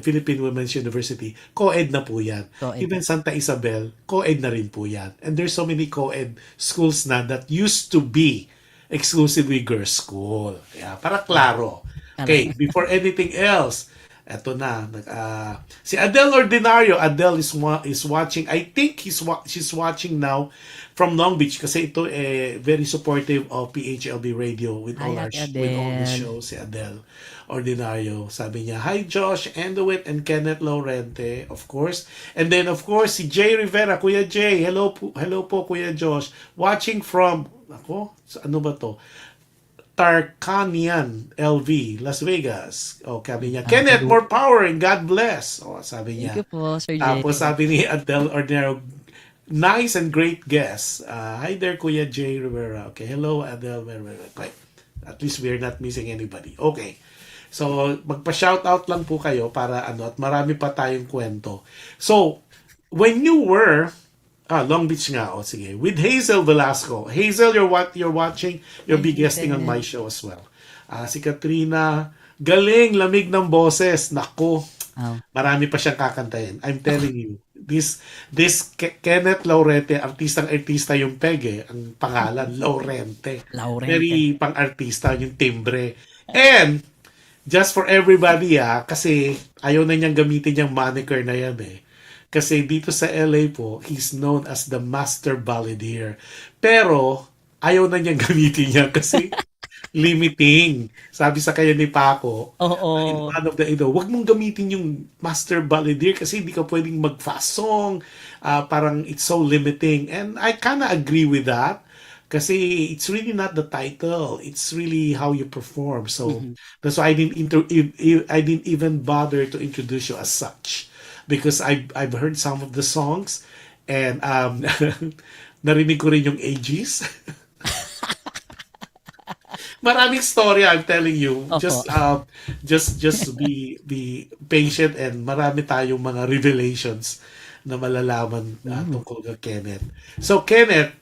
Philippine Women's University, co-ed na po yan. Co-ed Even Santa Isabel, co-ed na rin po yan. And there's so many co-ed schools na that used to be exclusively girls' school. Yeah, para klaro. Okay, before anything else, eto na. Si Adele Ordinario, Adele is watching. I think she's watching now from Long Beach kasi ito very supportive of PHLV Radio with all Hi, our Ate with all the Adele. shows. Si Adele Ordinario, sabi niya, "Hi Josh Andowitt and Kenneth Laurente, of course." And then of course si Jay Rivera, Kuya Jay, hello po Kuya Josh, watching from ano ba to? Tarkanian LV, Las Vegas. Sabi niya, Kenneth, Hello. more power and God bless. Sabi Thank niya. you po, Sir Jay. Tapos sabi ni Adele Ordinary, Nice and great guest. Hi there, Kuya Jay Rivera. Okay, hello, Adele Rivera. Okay. At least we're not missing anybody. Okay. So, magpa-shoutout lang po kayo para ano, at marami pa tayong kwento. So, when you were Long Beach nga. O, sige. With Hazel Velasco. Hazel, you're watching. You'll Hi, be guesting on Hazel. my show as well. Si Katrina. Galing, lamig ng boses. Nako, Oh, marami pa siyang kakantahin. I'm telling you. Kenneth Laurente, artista yung peg ang pangalan, Laurente. Laurente. Very pang-artista yung timbre. And, just for everybody kasi ayaw na niyang gamitin yung moniker na yan Kasi dito sa LA po, he's known as the master balladeer. Pero, ayaw na niyang gamitin yan kasi limiting. Sabi sa kanya ni Paco, in Oo. one of the, wag mong gamitin yung master balladeer kasi hindi ka pwedeng mag-fast song. Parang it's so limiting. And I kinda agree with that. Kasi it's really not the title. It's really how you perform. So Mhm. that's why I didn't even bother to introduce you as such because I've heard some of the songs and narinig ko rin yung ages. Maraming story, I'm telling you. Opo. Just be patient and marami tayong mga revelations na malalaman Mm. tungkol kay Kenneth. So Kenneth,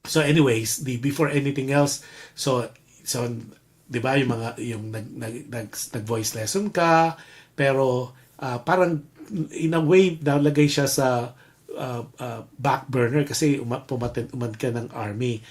so anyways, before anything else, so 'di ba yung mga yung nag-voice lesson ka, pero parang in a way nalagay siya sa back burner kasi umad ka ng army.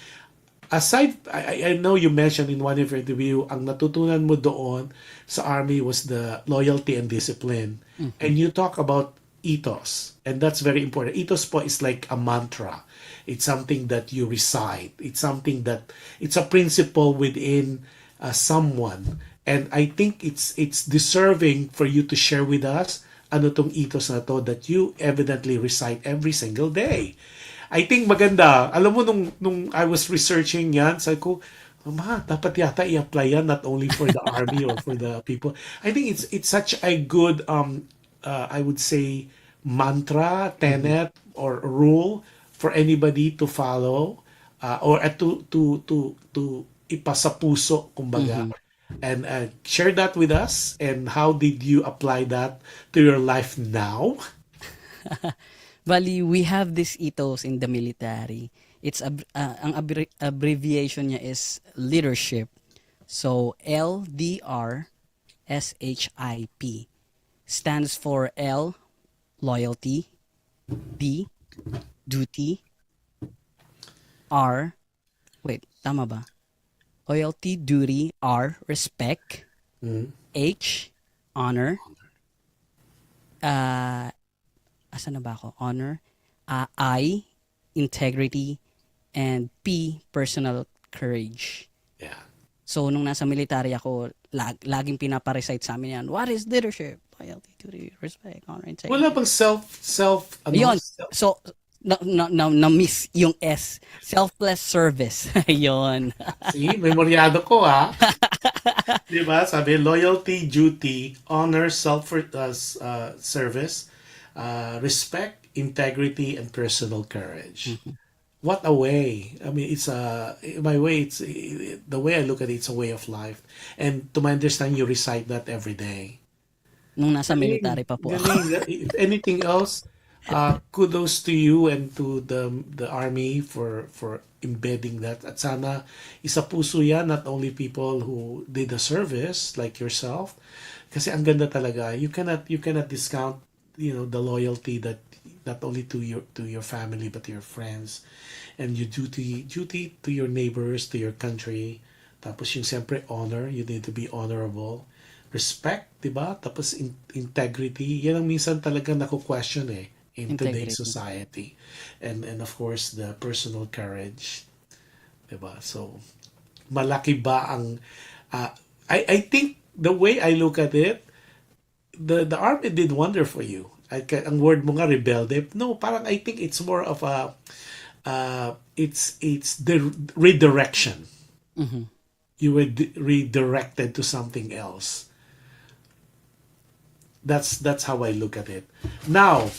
Aside, I know you mentioned in one of your interview, ang natutunan mo doon sa army was the loyalty and discipline. Mhm. And you talk about ethos. And that's very important. Ethos po is like a mantra. It's something that you recite. It's something that, it's a principle within someone. And I think it's deserving for you to share with us ano tong ethos na to that you evidently recite every single day. I think maganda. Alam mo, nung I was researching yan, sabi ko, dapat yata i-apply yan not only for the army or for the people. I think it's such a good, I would say, mantra, Mhm. tenet, or rule for anybody to follow or to ipasapuso, kumbaga. Mhm. And share that with us. And how did you apply that to your life now? Bali, we have this ethos in the military. Ang abbreviation niya is leadership. So, LDRSHIP stands for L, loyalty, D, duty, R, wait, tama ba? Loyalty, duty, R, respect, Mm. H, honor, uh, asan na ba ako? Honor, I, integrity, and P, personal courage. Yeah. So, nung nasa military ako, laging pinaparecite sa amin yan. What is leadership? Loyalty, duty, respect, honor, Wala integrity. bang ano? Ayun. So, na-miss yung S. Selfless service. Ayun. See, memoryado ko Di ba? Sabi, loyalty, duty, honor, service, respect, integrity, and personal courage. What a way. I mean, my way, the way I look at it, it's a way of life. And to my understanding, you recite that every day. Nung nasa Galing, military pa po ako. galing. If anything else, kudos to you and to the army for embedding that. At sana isa puso yan, not only people who did the service like yourself. Kasi ang ganda talaga. You cannot discount, the loyalty that not only to your family but to your friends and your duty to your neighbors, to your country. Tapos yung siyempre honor, you need to be honorable. Respect, 'di ba? Tapos integrity, 'yan ang minsan talaga nako-question in today's Integrity. society. And of course, the personal courage, 'di ba? So, malaki ba ang uh, I think the way I look at it, the army did wonder for you. Ang word mo nga rebelde. No, parang I think it's more of a it's the redirection. You were redirected to something else. That's how I look at it. Now,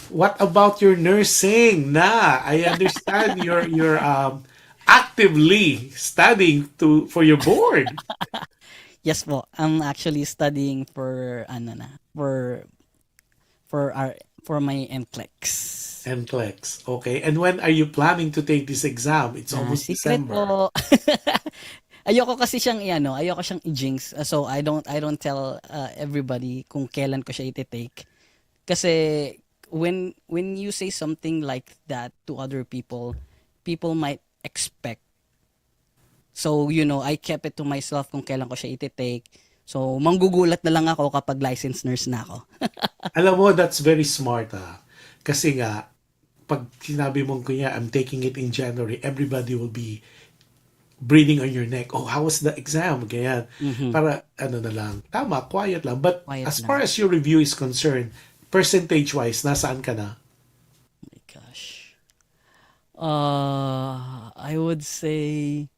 what about your nursing? Na, I understand you're actively studying to for your board. Yes po, I'm actually studying for ano na, for our for my NCLEX. NCLEX. Okay. And when are you planning to take this exam? It's almost Secret December. po. Ayoko kasi siyang i-ano, ayoko siyang i-jinx. So I don't tell everybody kung kailan ko siya ite-take. Kasi when you say something like that to other people, people might expect. So, I kept it to myself kung kailan ko siya ite-take. So, manggugulat na lang ako kapag licensed nurse na ako. Alam mo, that's very smart Kasi nga, pag sinabi mong kunya, I'm taking it in January, everybody will be breathing on your neck. Oh, how was the exam? Ganyan. Para, ano na lang, tama, quiet lang. But Quiet as far lang. as your review is concerned, percentage-wise, nasaan ka na? Oh my gosh. I would say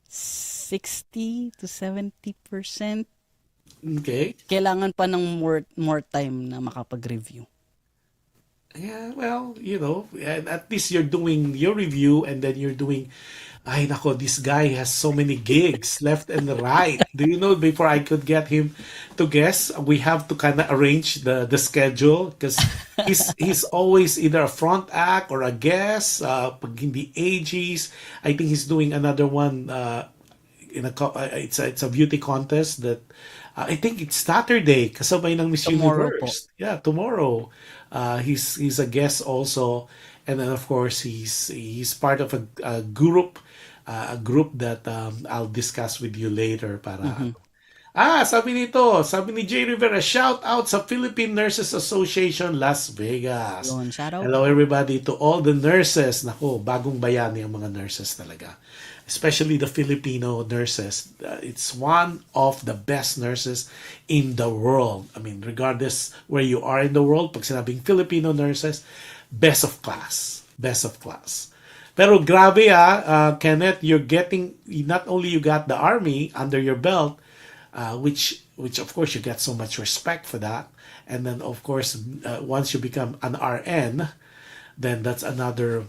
60 to 70%. Okay. Kailangan pa ng more time na makapag-review. Yeah, well, and at least you're doing your review and then you're doing, ay nako, this guy has so many gigs left and right. Do you know, before I could get him to guess, we have to kind of arrange the schedule because he's always either a front act or a guest. Pag hindi AGs, I think he's doing another one. It's a beauty contest that I think it's Saturday kasabay ng Miss Tomorrow po. Universe. Yeah, tomorrow. He's a guest also, and then of course he's part of a group that I'll discuss with you later para sabi ni Jay Rivera, shout out sa Philippine Nurses Association Las Vegas. Yun, shoutout Hello po. everybody to all the nurses. Nako, bagong bayani ang mga nurses talaga. Especially the Filipino nurses. It's one of the best nurses in the world. I mean, regardless where you are in the world, pag sinabing Filipino nurses, best of class. Best of class. Pero grabe Kenneth, not only you got the army under your belt, which of course you get so much respect for that, and then of course once you become an RN, then that's another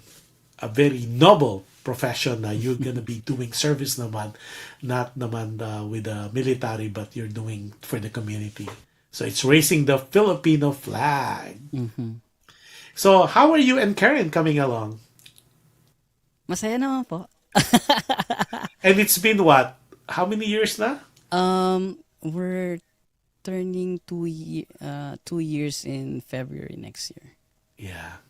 a very noble profession na you're gonna be doing service naman, not naman with the military, but you're doing for the community. So it's raising the Filipino flag. So how are you and Karen coming along? Masaya naman po. And it's been what? How many years na? We're turning 2 years in February next year. Yeah.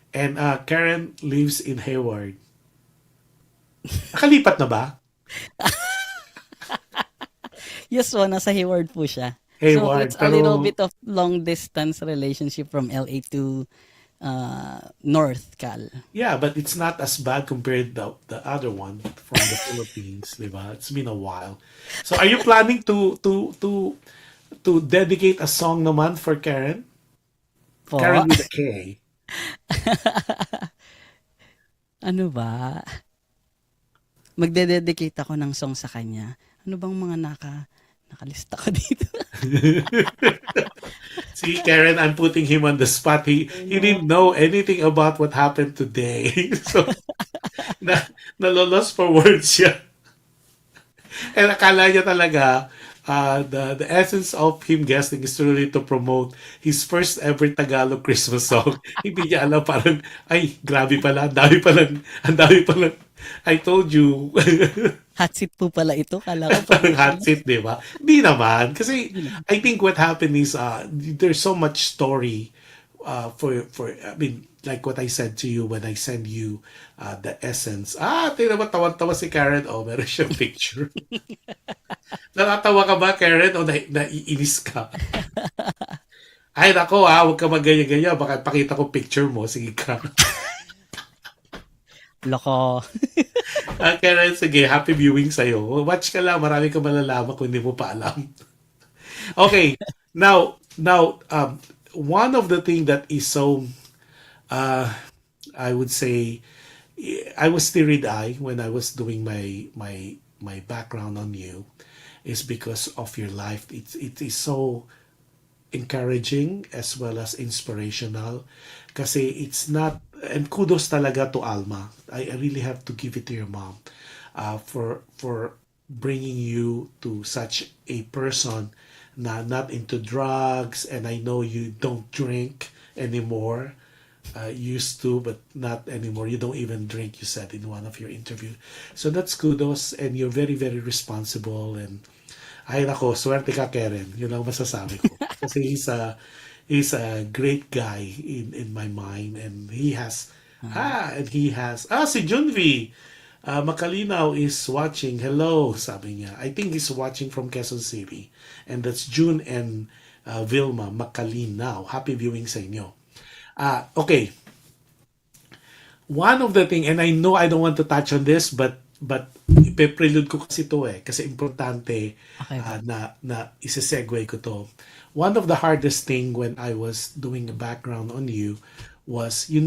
And Karen lives in Hayward. Nakalipat na ba? Yes po, nasa Hayward po siya. So Hayward. it's a little Pero, bit of long distance relationship from LA to North Cal. yeah, but it's not as bad compared to the other one from the Philippines, di ba? It's been a while. So are you planning to dedicate a song naman for Karen? Po. Karen with a K. Ano ba? Magde-dedicate ako ng song sa kanya. Ano bang mga nakalista ko dito? See, Karen, I'm putting him on the spot. He didn't know anything about what happened today. So, nalolos for words siya. And akala niya talaga, the essence of him guesting is really to promote his first ever Tagalog Christmas song. Hindi niya alam, parang, ay, grabe pala, ang dami palang, I told you, Hot seat po pala ito. Kala ko parang promotion. hot seat, di ba? Hindi naman. Kasi, I think what happened is, there's so much story I mean, like what I said to you when I send you the essence. Tingnan mo, tawan-tawa si Karen. Oh, meron siyang picture. Natatawa ka ba, Karen? O naiinis ka? Ay, nako huwag ka magganyan-ganyan. Baka pakita ko picture mo. Sige ka. Loko. Karen, sige, happy viewing sa'yo. Watch ka lang. Marami ka malalaman kung hindi mo pa alam. Okay. Now, one of the thing that is so, I would say, I was teary-eyed when I was doing my background on you, is because of your life. It is so encouraging as well as inspirational. Kasi it's not, and kudos talaga to Alma. I really have to give it to your mom for bringing you to such a person na not into drugs, and I know you don't drink anymore. Used to, but not anymore. You don't even drink, you said in one of your interviews. So that's kudos, and you're very, very responsible. And ay nako, swerte ka, Karen. Yun ang masasabi ko. Kasi he's a great guy in my mind, and si Junvi Makalinaw is watching. Hello, sabi niya. I think he's watching from Quezon City. And that's June and Vilma Makalinaw. Happy viewing sa inyo. Okay. One of the thing, and I know I don't want to touch on this, but ipe-prelude ko kasi to kasi importante Okay. na isa-segue ko to. One of the hardest thing when I was doing a background on you was you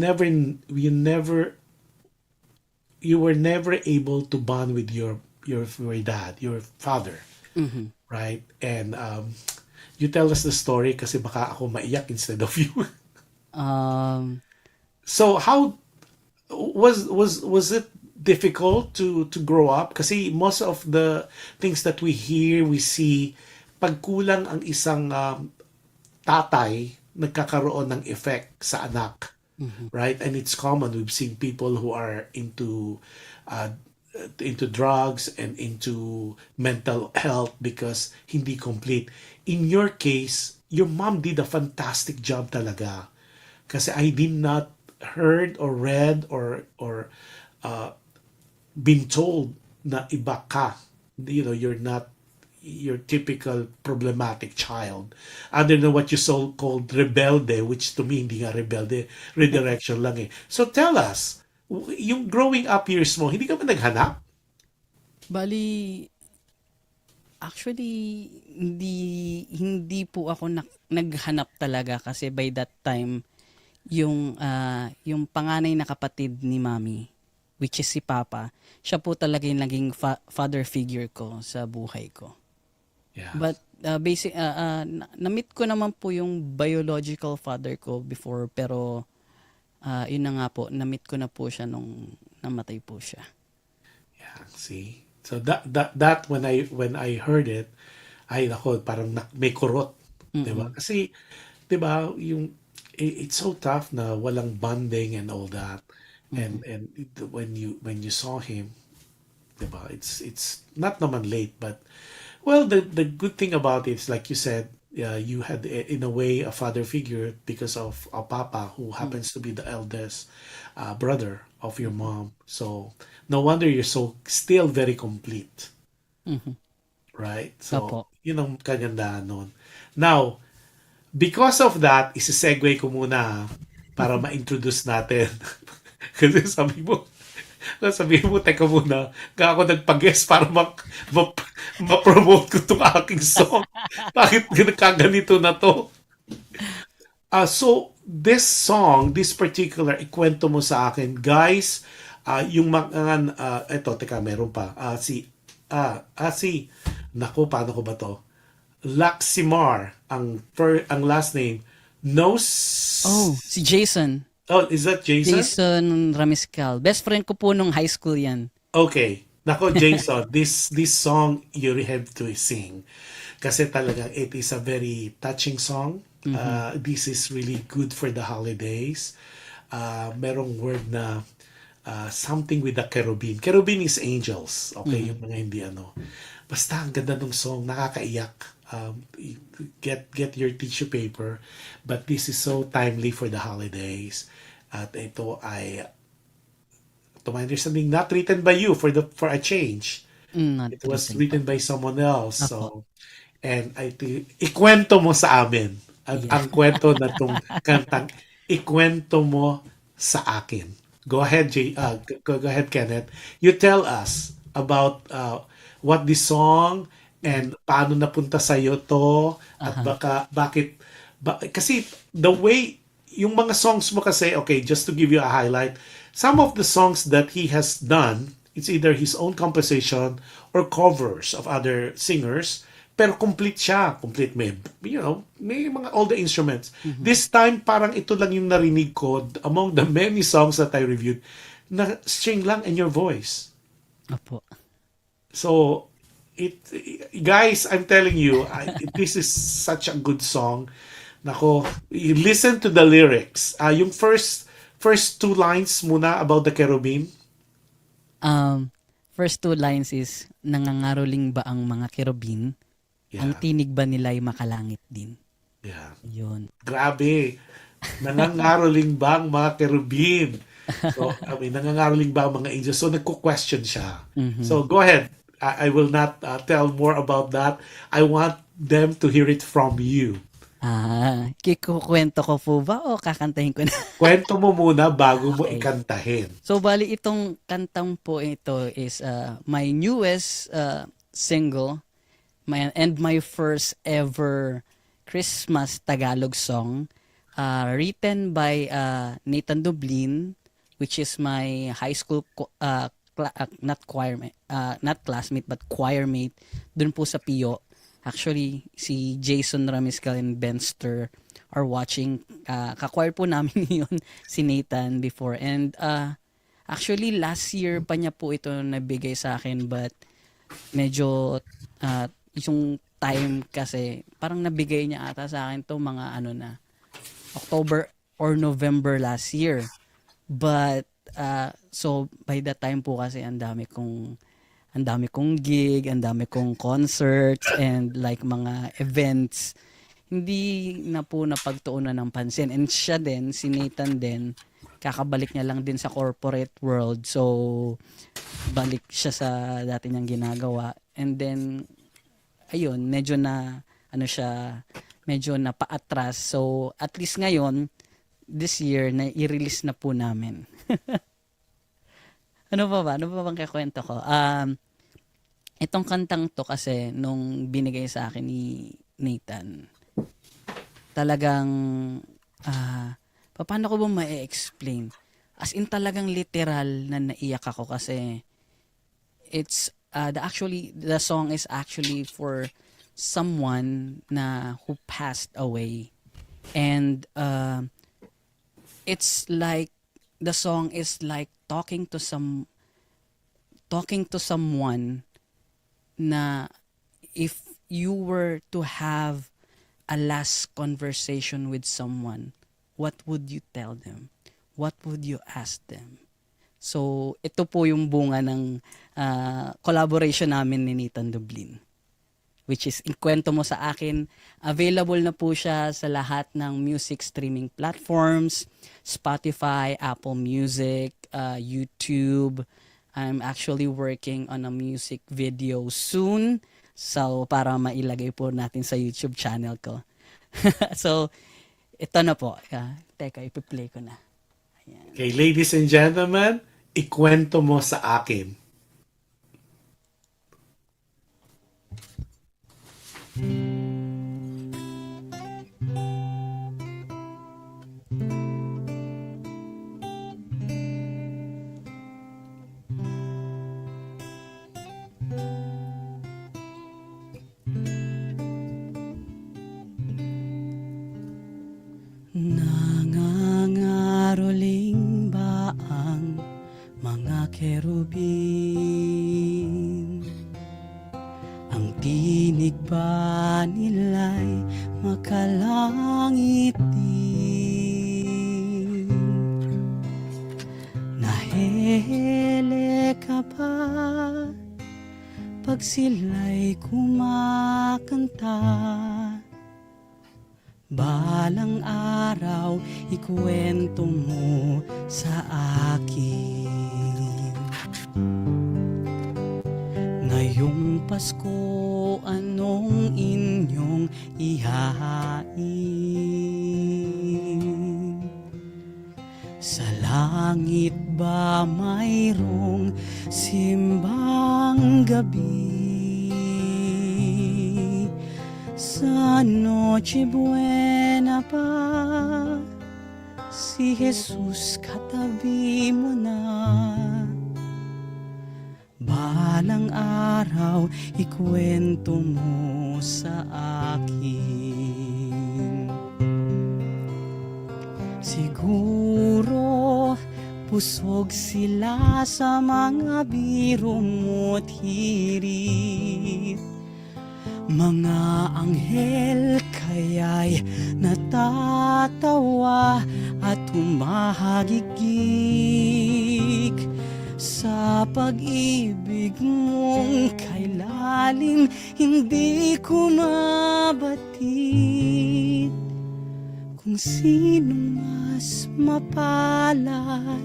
were never able to bond with your dad, your father, right? And you tell us the story kasi baka ako maiyak instead of you. Um, So how was it difficult to grow up? Kasi most of the things that we hear, we see, pag kulang ang isang tatay, nagkakaroon ng effect sa anak, right? And it's common. We've seen people who are uh, into drugs and into mental health because hindi complete. In your case, your mom did a fantastic job talaga. Kasi I did not heard or read or been told na iba ka. You're not your typical problematic child. Other than what you so called rebelde, which to me hindi nga rebelde, redirection lang eh. So tell us, yung growing up years mo, hindi ka ba naghanap? bali, actually, hindi po ako naghanap talaga kasi by that time, yung panganay na kapatid ni Mami, which is si Papa, siya po talaga yung naging father figure ko sa buhay ko. Yeah. But na-meet ko naman po yung biological father ko before, pero yun na nga po, na-meet ko na po siya nung namatay po siya. Yeah, see. So that when I heard it, ay nako, parang may kurot, 'di ba? Kasi 'di ba, it's so tough na walang bonding and all that. And when you saw him, 'di ba? It's not naman late, but well, the good thing about it is like you said, you had in a way a father figure because of a papa who happens to be the eldest brother of your mom. So no wonder you're so still very complete, Mhm. right? So Opo. yun ang kagandahan nun. Now, because of that, isi-segue ko muna para ma-introduce natin. Kasi sabihin mo, teka muna, kaya ako nagpag-guest para ma-promote ko itong aking song. Bakit nagkaganito na to? So, this song, this particular, ikwento mo sa akin. Guys, yung mga, eto, teka, meron pa. Naku, paano ko ba to? Laximar, ang last name. Knows, Oh, si Jason. oh, is that Jason? Jason Ramiscal. Best friend ko po nung high school yan. Okay. Nako, Jason, this song you have to sing. Kasi talagang it is a very touching song. This is really good for the holidays. Merong word na something with the cherubim. Cherubim is angels. Okay, yung mga hindi ano. Basta ang ganda ng song, nakakaiyak. Get your tissue paper. But this is so timely for the holidays. At ito ay, to my understanding, not written by you for a change. Not It was recent written po. by someone else. Apo. So, and I think, ikwento mo sa amin. At Yeah. ang kwento na itong kantang, ikwento mo sa akin. Go ahead, go ahead, Kenneth. You tell us about what this song and paano napunta sa iyo to at kasi the way yung mga songs mo kasi, okay, just to give you a highlight, some of the songs that he has done, it's either his own composition or covers of other singers. pero complete siya. Complete, may, may mga all the instruments. This time, parang ito lang yung narinig ko among the many songs that I reviewed, na string lang and your voice. Opo. So, guys, I'm telling you, this is such a good song. Nako, you listen to the lyrics. Yung first two lines muna about the cherubim. First two lines is, nangangaroling ba ang mga kerubin? Ang Yeah. tinig ba nila'y makalangit din? Yeah. Yun. Grabe. Nangangaroling ba ang mga cherubim? So, I mean, nangangaroling ba ang mga angels? So, nagko-question siya. So, go ahead. I will not tell more about that. I want them to hear it from you. Kikukwento ko po ba o kakantahin ko na? Kwento mo muna bago mo Okay. ikantahin. So, bali itong kantang po ito is my newest single and my first ever Christmas Tagalog song written by Nathan Dublin, which is my high school not classmate but choir mate dun po sa Pio. Actually, si Jason Ramiscal and Benster are watching. Ka-choir po namin yun, si Nathan before. And actually, last year pa niya po ito nabigay sa akin, but medyo yung time kasi, parang nabigay niya ata sa akin to mga October or November last year. But, so by that time po kasi ang dami kong gig, ang dami kong concerts and like mga events. Hindi na po napagtuunan ng pansin. And siya din, si Nathan din, kakabalik niya lang din sa corporate world. So, balik siya sa dati niyang ginagawa. And then, ayun, medyo napaatras. So, at least ngayon, this year, na-i-release na po namin. Ano ba? Ano ba bang kakwento ko? Itong kantang to kasi nung binigay sa akin ni Nathan, talagang, paano ko ba ma-explain? As in talagang literal na naiyak ako kasi it's, the song is actually for someone who passed away. And it's like, the song is like talking to someone na if you were to have a last conversation with someone, what would you tell them? What would you ask them? So, ito po yung bunga ng collaboration namin ni Nathan Dublin, which is Ikwento Mo Sa Akin. Available na po siya sa lahat ng music streaming platforms, Spotify, Apple Music, YouTube. I'm actually working on a music video soon. So, para mailagay po natin sa YouTube channel ko. So, ito na po. Teka, ipi-play ko na. Ayan. Okay, ladies and gentlemen, ikwento mo sa akin. Nangangaroling ba ang mga kerubin? Ang tinig ba nila'y makalangit din? Nahele ka ba pag sila'y kumakanta? Balang araw, ikwento mo sa akin. Ngayong Pasko, anong inyong ihahain? Sa langit ba mayroong simbang gabi? Sa Noche Buena pa, si Jesus katabi mo na. Balang araw, ikwento mo sa akin. Siguro, pusog sila sa mga biro mo't hirit. Mga anghel kaya'y natatawa at humahagigik sa pag-ibig mong kailalim, hindi ko mabatid kung sinong mas mapalad,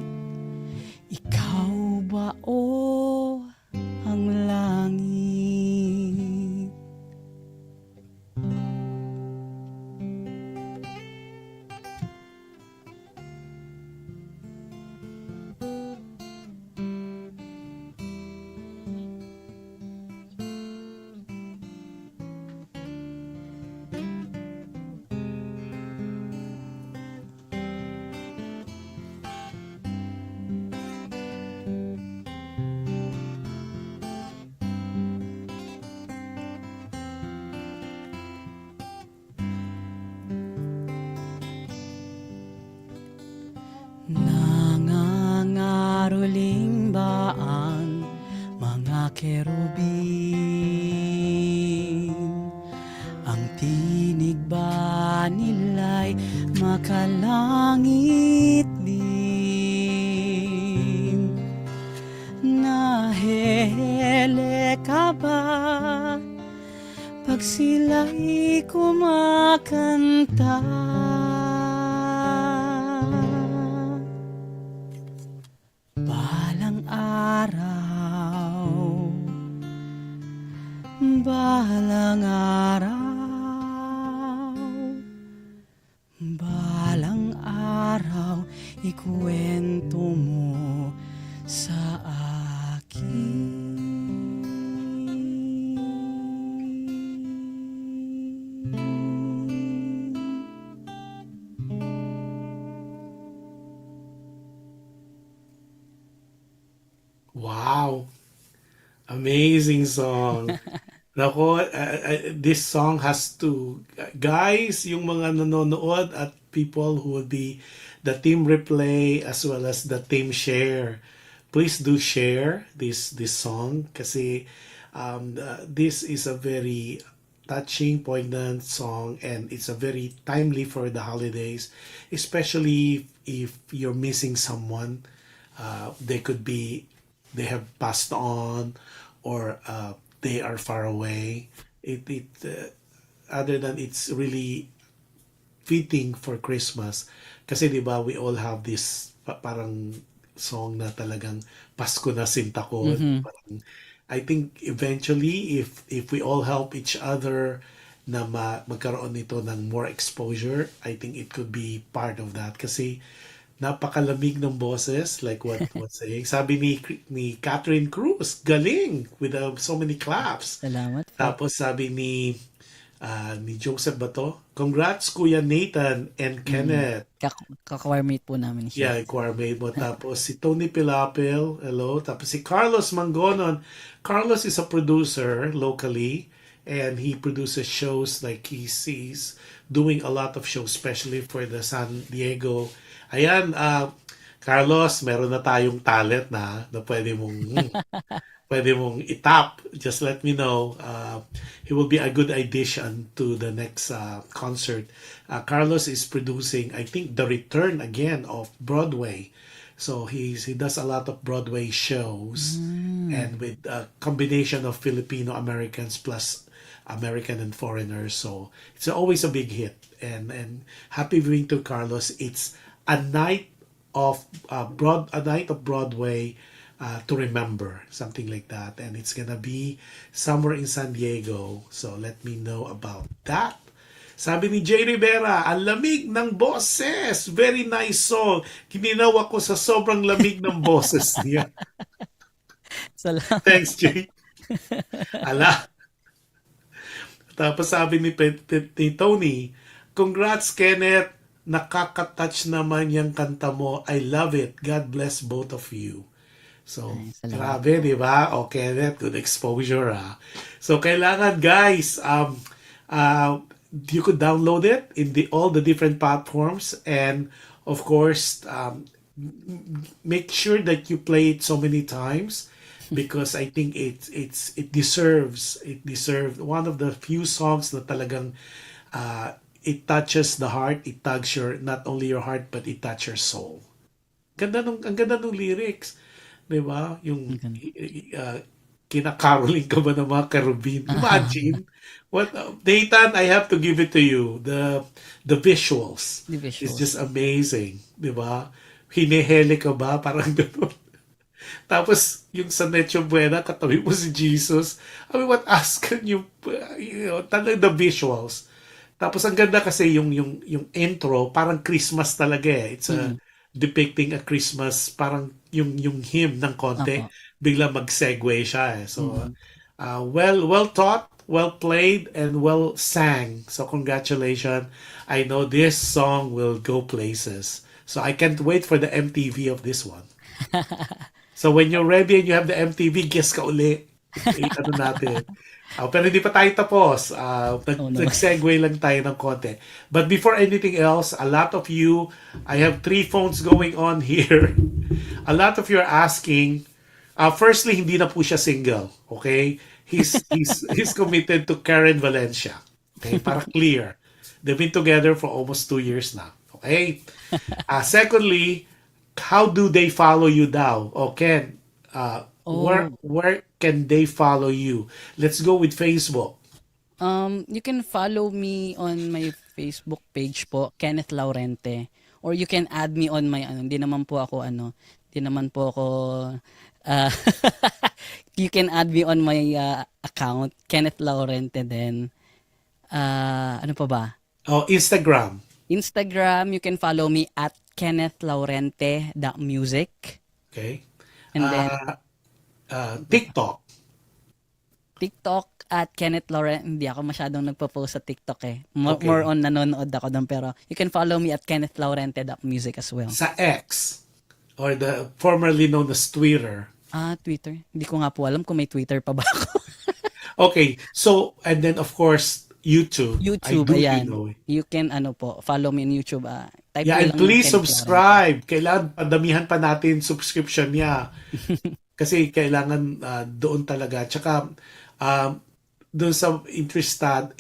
ikaw ba o ang langit? Nangangaroling ba ang mga kerubin? Ang tinig ba nila'y makalangit din? Nahele ka ba pag sila'y kumakanta? Balang araw, balang araw, ikwento mo sa akin. Wow! Amazing song. Nako, this song has to, guys, yung mga nanonood at people who will be the team replay as well as the team share. Please do share this song kasi this is a very touching, poignant song and it's a very timely for the holidays, especially if you're missing someone. They could be, they have passed on or they are far away. Other than it's really fitting for Christmas. Kasi di ba we all have this parang song na talagang Pasko na sinta ko. Parang, I think eventually if we all help each other na magkaroon nito ng more exposure, I think it could be part of that. Kasi napakalamig ng boses, like what's saying. Sabi ni Catherine Cruz, galing with so many claps. Salamat po. Tapos sabi ni Joseph Bato, congrats Kuya Nathan and Kenneth. Kaka-choirmate po namin siya. Yeah, choirmate mo. Tapos si Tony Pilapil, hello. Tapos si Carlos Mangonon. Carlos is a producer locally and he produces shows like he's doing a lot of shows, especially for the San Diego. Ayan, Carlos, meron na tayong talent na pwede mong itap. Just let me know. He will be a good addition to the next concert. Carlos is producing, I think, the return again of Broadway. So he does a lot of Broadway shows and with a combination of Filipino Americans plus American and foreigners. So it's always a big hit. And happy viewing to Carlos. It's a night of Broadway to remember, something like that, and it's gonna be somewhere in San Diego. So let me know about that. Sabi ni Jay Rivera, ang lamig ng boses, very nice song. Kininaw ako sa sobrang lamig ng boses niya. Salamat. Thanks, Jay. Ala. Tapos sabi ni Tony, congrats Kenneth. Nakaka-touch naman yung kanta mo. I love it. God bless both of you. So, Ay, salamat grabe, po. di ba? O, Kenneth, good exposure, ah. So, kailangan, guys, uh, you could download it in all the different platforms, and of course, make sure that you play it so many times because I think it deserves one of the few songs that talagang it touches the heart, it tugs your not only your heart but it touches your soul. Ang ganda nung lyrics, 'di ba? Yung Ang ganda. kinakaroling ka ba ng mga kerubin? Imagine what Nathan, I have to give it to you. The visuals The is just visuals. amazing, 'di ba? Hinihele ka ba parang gano'n? Tapos yung sa Necho Buena katabi mo si Jesus. I mean, what else can talagang the visuals. Tapos ang ganda kasi yung intro, parang Christmas talaga eh. It's a Mm. depicting a Christmas, parang yung hymn ng konti, Opo. bigla mag-segue siya eh. So, Mm. well taught, well played, and well sang. So, congratulations. I know this song will go places. So, I can't wait for the MTV of this one. So, when you're ready and you have the MTV, guess ka uli. Ano natin. Pero hindi pa tayo tapos. Oo naman. Nag-segue lang tayo ng konti. But before anything else, a lot of you, I have three phones going on here. A lot of you are asking, firstly, hindi na po siya single. Okay? He's committed to Karen Valencia. Okay? Para clear. They've been together for almost 2 years now. Okay? Secondly, how do they follow you daw? O Ken, where Oh, where can they follow you? Let's go with Facebook. you can follow me on my Facebook page po, Kenneth Laurente. Or you can add me on my ano, hindi naman po ako ano, hindi naman po ako ah, you can add me on my account, Kenneth Laurente then. Ano pa ba? Oh, Instagram. Instagram, you can follow me at Kenneth Laurente music. Okay. And then Uh, ano pa ba? TikTok. TikTok at Kenneth Laurent. Hindi ako masyadong nagpo-post sa TikTok eh. More Okay. on nanonood ako doon pero you can follow me at Kenneth Laurente music as well. Sa X or the formerly known as Twitter. Twitter. Hindi ko nga po alam kung may Twitter pa ba ako. Okay. So, and then of course, YouTube. I YouTube, do, ayan. You can ano po, follow me on YouTube. Type Yeah, nyo and lang yung please Kenneth Laurente. subscribe. Kailangan padamihan pa natin subscription niya. Kasi kailangan doon talaga. Tsaka um, doon sa interested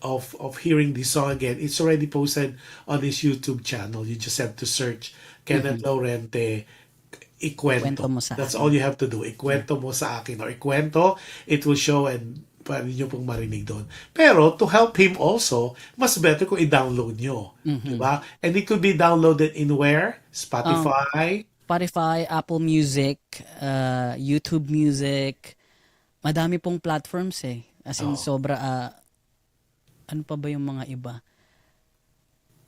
of hearing this song again, it's already posted on his YouTube channel. You just have to search Kenneth Mhm. Laurente Ikwento Ikwento. mo sa That's akin. all you have to do. Yeah. Ikwento mo sa akin or ikwento, it will show and pwede nyo pong marinig doon. Pero to help him also, mas better kung i-download nyo. Mhm. Diba? And it could be downloaded in where? Um, Spotify. Spotify, Apple Music, YouTube Music, madami pong platforms eh. As in Oh, sobra, ano pa ba yung mga iba?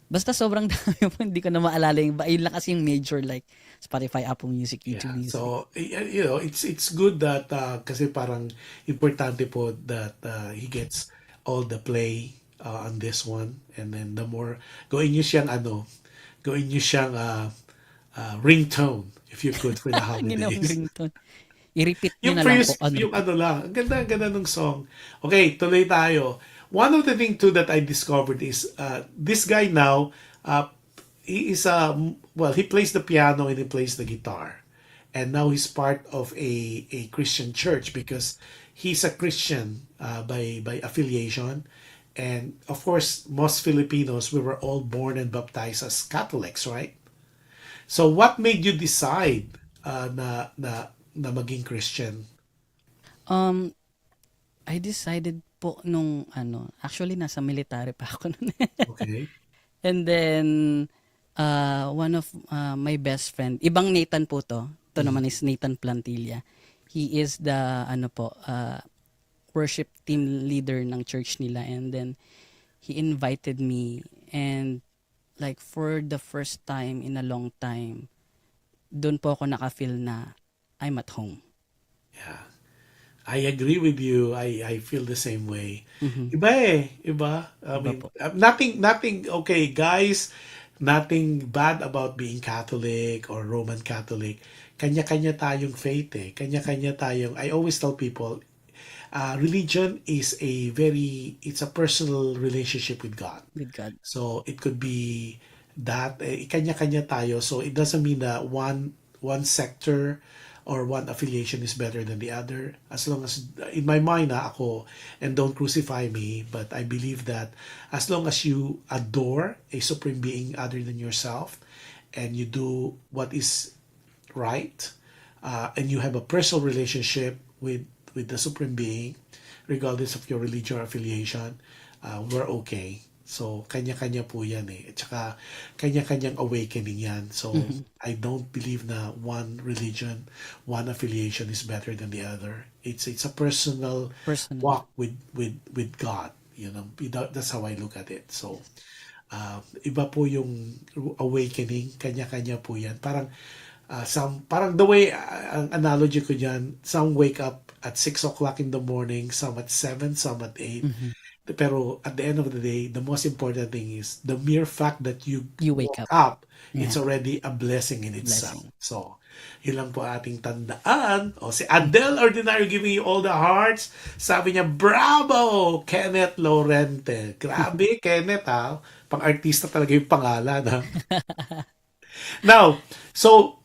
Basta sobrang dami po, hindi ko na maalala yung iba. Ayun lang kasi yung major like Spotify, Apple Music, YouTube yeah. Music. So, it's good that kasi parang importante po that he gets all the play on this one. And then the more, gawin nyo siyang ringtone if you could for the Ginawang holidays. ringtone. I-repeat nyo Yung na lang po first, ano yung po. ano lang, ang ganda ng song. Okay, tuloy tayo. One of the thing too that I discovered is this guy now, he is well, he plays the piano and he plays the guitar. And now he's part of a Christian church because he's a Christian by affiliation. And of course, most Filipinos, we were all born and baptized as Catholics, right? So what made you decide na maging Christian? Um, I decided po nung ano, actually nasa military pa ako nun. Okay. And then, one of my best friend, ibang Nathan po to. Ito naman is Nathan Plantilla. He is the, ano po, worship team leader ng church nila. And then, he invited me. And, like, for the first time in a long time, doon po ako naka-feel na I'm at home. Yeah. I agree with you. I feel the same way. Mhm. Iba eh, iba. I Iba mean, po. nothing okay, guys. nothing bad about being Catholic or Roman Catholic. Kanya-kanya tayong faith eh. Kanya-kanya tayong, I always tell people, religion is it's a personal relationship with God. With God. So it could be that kanya-kanya tayo. So it doesn't mean that one sector or one affiliation is better than the other. As long as in my mind ako, and don't crucify me, but I believe that as long as you adore a supreme being other than yourself and you do what is right, and you have a personal relationship with the supreme being, regardless of your religion or affiliation, we're okay. So, kanya-kanya po yan eh. At saka, kanya-kanyang awakening yan. So, Mhm. I don't believe na one religion, one affiliation is better than the other. It's a personal Personal. walk with God. You know, that's how I look at it. So, Yes. iba po yung awakening, kanya-kanya po yan. Parang the way, ang analogy ko dyan, some wake up at 6 o'clock in the morning, some at 7, some at 8. Mhm. Pero at the end of the day, the most important thing is the mere fact that you You wake woke up. up, it's Yeah. already a blessing in itself. Blessing. So, yun lang po ating tandaan. O si Adele Ordinario giving you all the hearts. Sabi niya, bravo, Kenneth Laurente. Grabe, Kenneth ha. Pang-artista talaga yung pangalan ha. Now, so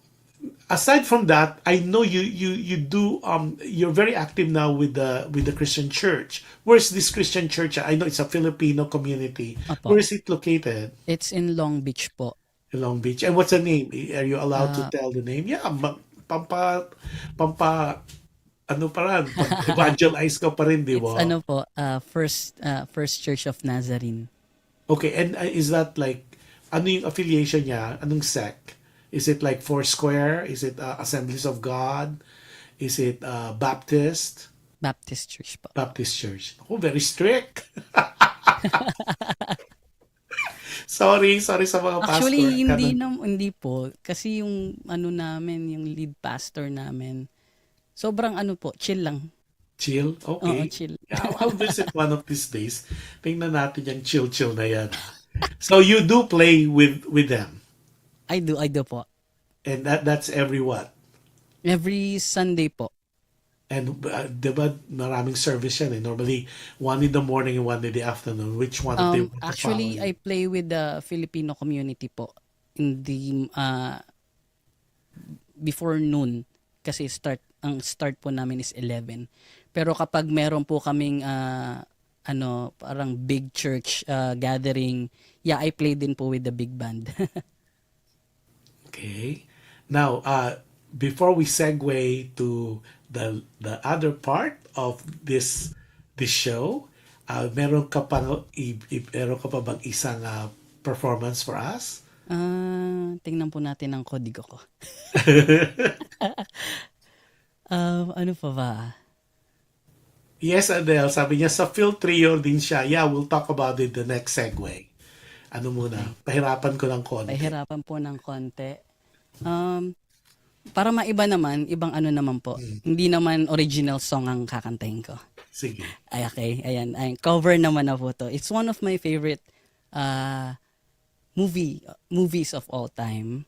aside from that, I know you do you're very active now with the Christian church. Where's this Christian church? I know it's a Filipino community. Opo. Where is it located? It's in Long Beach po. In Long Beach. And what's the name? Are you allowed to Uh, tell the name? Yeah, pampa ano pa rin, pag-evangelize ka pa rin, di it's ba? ano po, First Church of Nazarene. Okay, and is that like, ano yung affiliation niya? Anong sect? Is it like Foursquare? Is it Assemblies of God? Is it Baptist? Baptist Church po. Baptist Church. Oh, very strict. Sorry sa mga pastor. Actually, Ganun. hindi po kasi yung ano namin, yung lead pastor namin. Sobrang ano po, chill lang. Chill? Oo, Okay. chill. Yeah, I'll visit one of these days. Tingnan natin yung chill-chill na yan. So you do play with them. I do po. And that's every what? Every Sunday po. And di ba maraming service yan eh. Normally, one in the morning and one in the afternoon. Which one if they want to follow Actually, I you? play with the Filipino community po in the before noon kasi ang start po namin is 11. Pero kapag meron po kaming ano, parang big church gathering, yeah, I play din po with the big band. Okay. Now, before we segue to the other part of this show, meron ka pa bang isang performance for us? Tingnan po natin ang kodigo ko. Ano pa ba? Yes, Adele. Sabi niya sa Phil Trio din siya. Yeah, we'll talk about it the next segue. Ano muna? Okay. Pahirapan ko ng konti. Pahirapan po ng konti. Para maiba naman, ibang ano naman po. Hindi naman original song ang kakantahin ko. Sige. Ay, okay. Ayan. Cover naman na po to. It's one of my favorite movies of all time.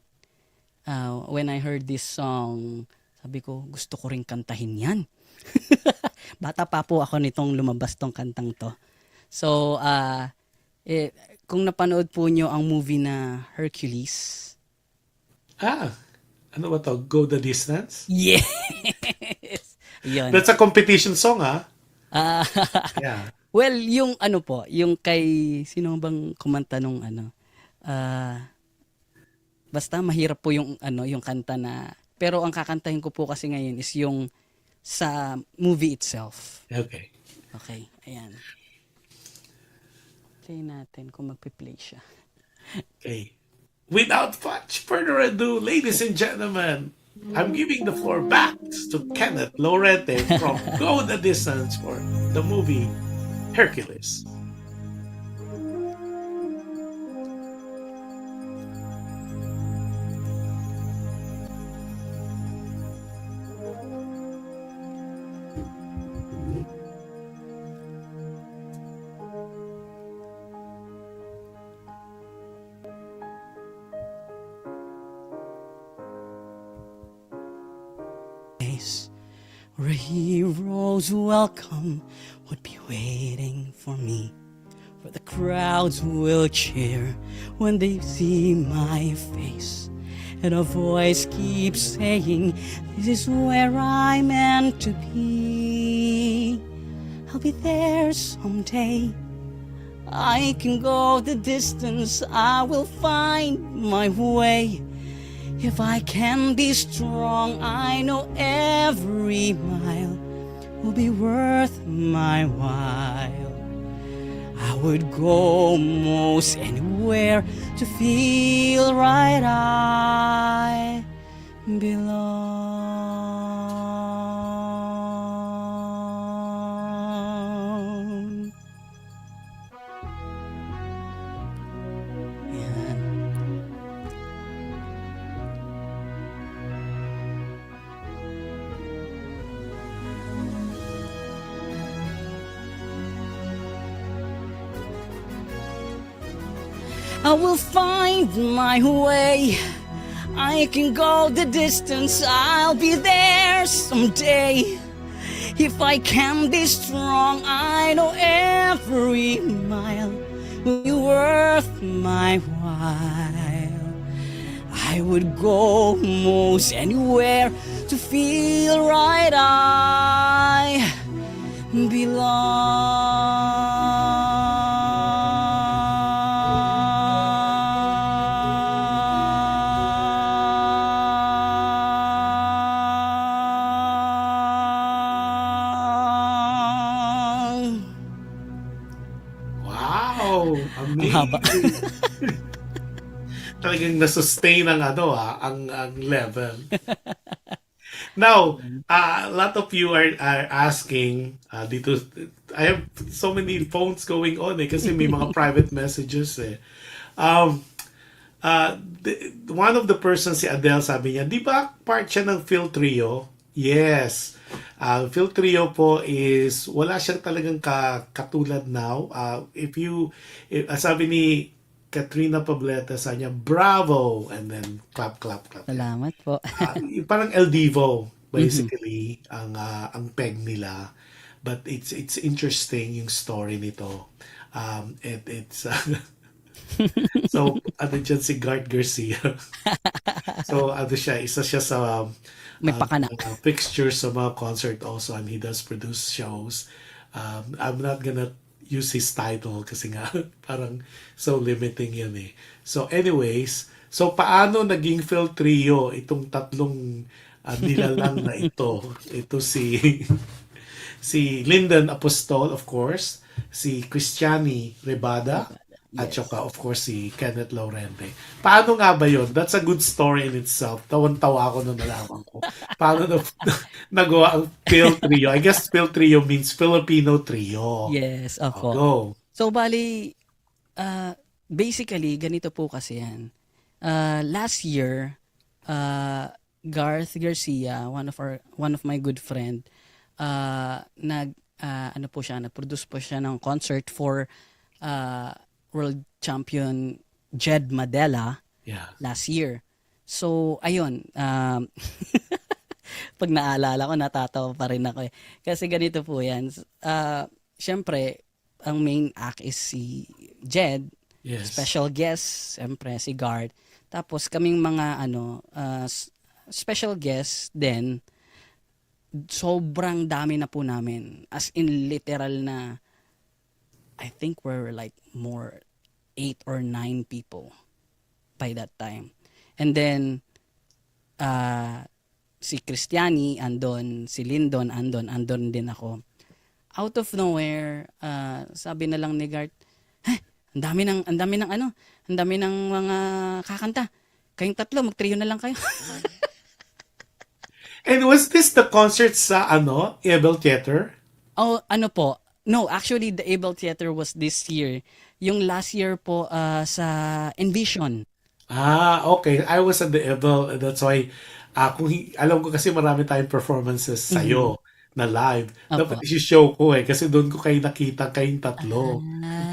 When I heard this song, sabi ko, gusto ko ring kantahin yan. Bata pa po ako nitong lumabas tong kantang to. So, kung napanood po nyo ang movie na Hercules. Ano ba to? Go the Distance? Yes! Yun. That's a competition song, ha? Ah, Yeah. well, yung ano po, yung kay, sino bang kumanta nung ano? Basta mahirap po yung ano, yung kanta na, pero ang kakantahin ko po kasi ngayon is yung sa movie itself. Okay. Okay, ayan. Play natin kung magpi-play siya. Okay. Without much further ado, ladies and gentlemen, I'm giving the floor back to Kenneth Laurente from Go the Distance for the movie Hercules. place where a hero's welcome would be waiting for me, where the crowds will cheer when they see my face, and a voice keeps saying, this is where I'm meant to be. I'll be there someday. I can go the distance, I will find my way. If I can be strong, I know every mile will be worth my while. I would go most anywhere to feel right I belong. Yan. I will find my way. I can go the distance, I'll be there someday. If I can be strong, I know every mile will be worth my while. I would go most anywhere to feel right I belong. Wow! Ang haba. Amazing! Talagang nasustain ang ang level. Now, a lot of you are asking dito, I have so many phones going on kasi may mga private messages eh. Um, one of the persons, si Adele, sabi niya, di ba part siya ng Phil Trio? Yes. Phil Trio po is, wala siyang talagang katulad now. Sabi ni Katrina Pableta sa niya, bravo! And then, clap, clap, clap. Salamat po. Yung parang El Divo, basically, ang peg nila. But it's interesting yung story nito. It's so ano dyan si Gart Garcia. So ano siya, isa siya sa May pakana. fixtures sa mga concert also, and he does produce shows. I'm not gonna use his title kasi nga parang so limiting yan eh. So anyways, so paano naging Phil Trio itong tatlong nilalang na ito? Ito si Lyndon Apostol, of course, si Cristiani Rebada, at Yes. saka of course si Kenneth Laurente. Paano nga ba yun? That's a good story in itself. Tawan-tawa ako nung nalaman ko. Paano nagawa ang Phil Trio? I guess Phil Trio means Filipino Trio. Yes, Oh, opo. go. So, bali, basically, ganito po kasi yan. Last year, Garth Garcia, one of my good friend, ano po siya, nag-produce po siya ng concert for world champion Jed Madela Yeah. last year. So, ayun, pag naalala ko, natatawa pa rin ako eh. Kasi ganito po yan. Siyempre, ang main act is si Jed, Yes. special guest, siyempre si Guard. Tapos kaming mga special guest din, sobrang dami na po namin. As in literal na, I think we're like more 8 or 9 people by that time. And then, si Cristiani andon, si Lyndon andon din ako. Out of nowhere, sabi na lang ni Gart, ang dami ng mga kakanta. Kayong tatlo, mag-trio na lang kayo. And was this the concert sa Ebel Theater? Oh, ano po? No, actually, the Able Theater was this year. Yung last year po sa Envision. Okay. I was at the Ebel. That's why, alam ko kasi marami tayong performances sa'yo na live. Dapat Opo. isi-show ko eh. Kasi doon ko kayo nakita kayong tatlo.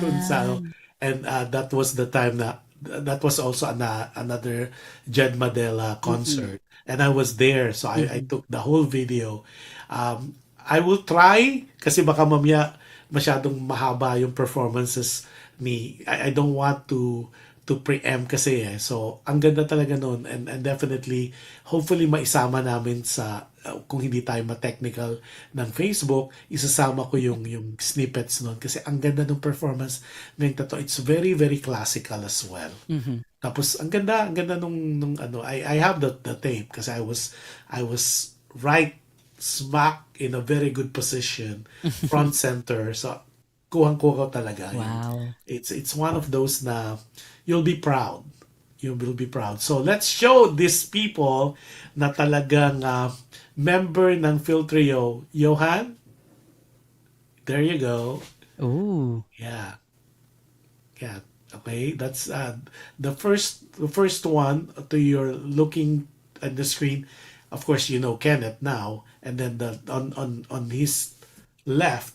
Doon sa, Ah, and that was the time that was also another Jed Madela concert. and I was there, so I took the whole video. I will try kasi baka mamaya masyadong mahaba yung performances ni I don't want to preempt kasi so ang ganda talaga noon, and definitely hopefully maisama namin sa kung hindi tayo ma-technical ng Facebook, isasama ko yung snippets noon kasi ang ganda ng performance ng Tato. It's very very classical as well. Mhm. Tapos ang ganda nung ano, I have the tape kasi I was right smack in a very good position, front center. So kuhang-kuha ko talaga. Wow. It's one of those na you'll be proud. You will be proud. So let's show these people na talagang member ng Phil Trio. Johan, there you go. Ooh. Yeah. Yeah. Okay, that's the first one to your looking at the screen. Of course, you know Kenneth now, and then the on his left,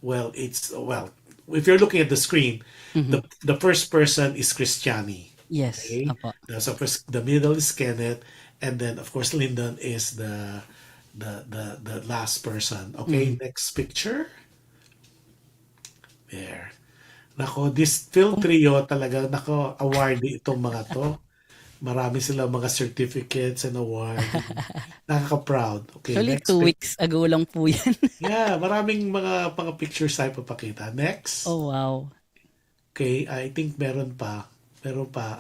well, if you're looking at the screen, the first person is Christiani. Yes, Okay, apo. so first the middle is Kenneth, and then of course Lyndon is the last person. Okay, next picture. There. Nako, this Phil Trio talaga, nako, awardee itong mga to. Marami sila mga certificates and award. Nakaka-proud. Okay, Actually, next 2 weeks ago lang po yan. Yeah, maraming mga pictures tayo papakita. Next. Oh, wow. Okay, I think meron pa. Meron pa.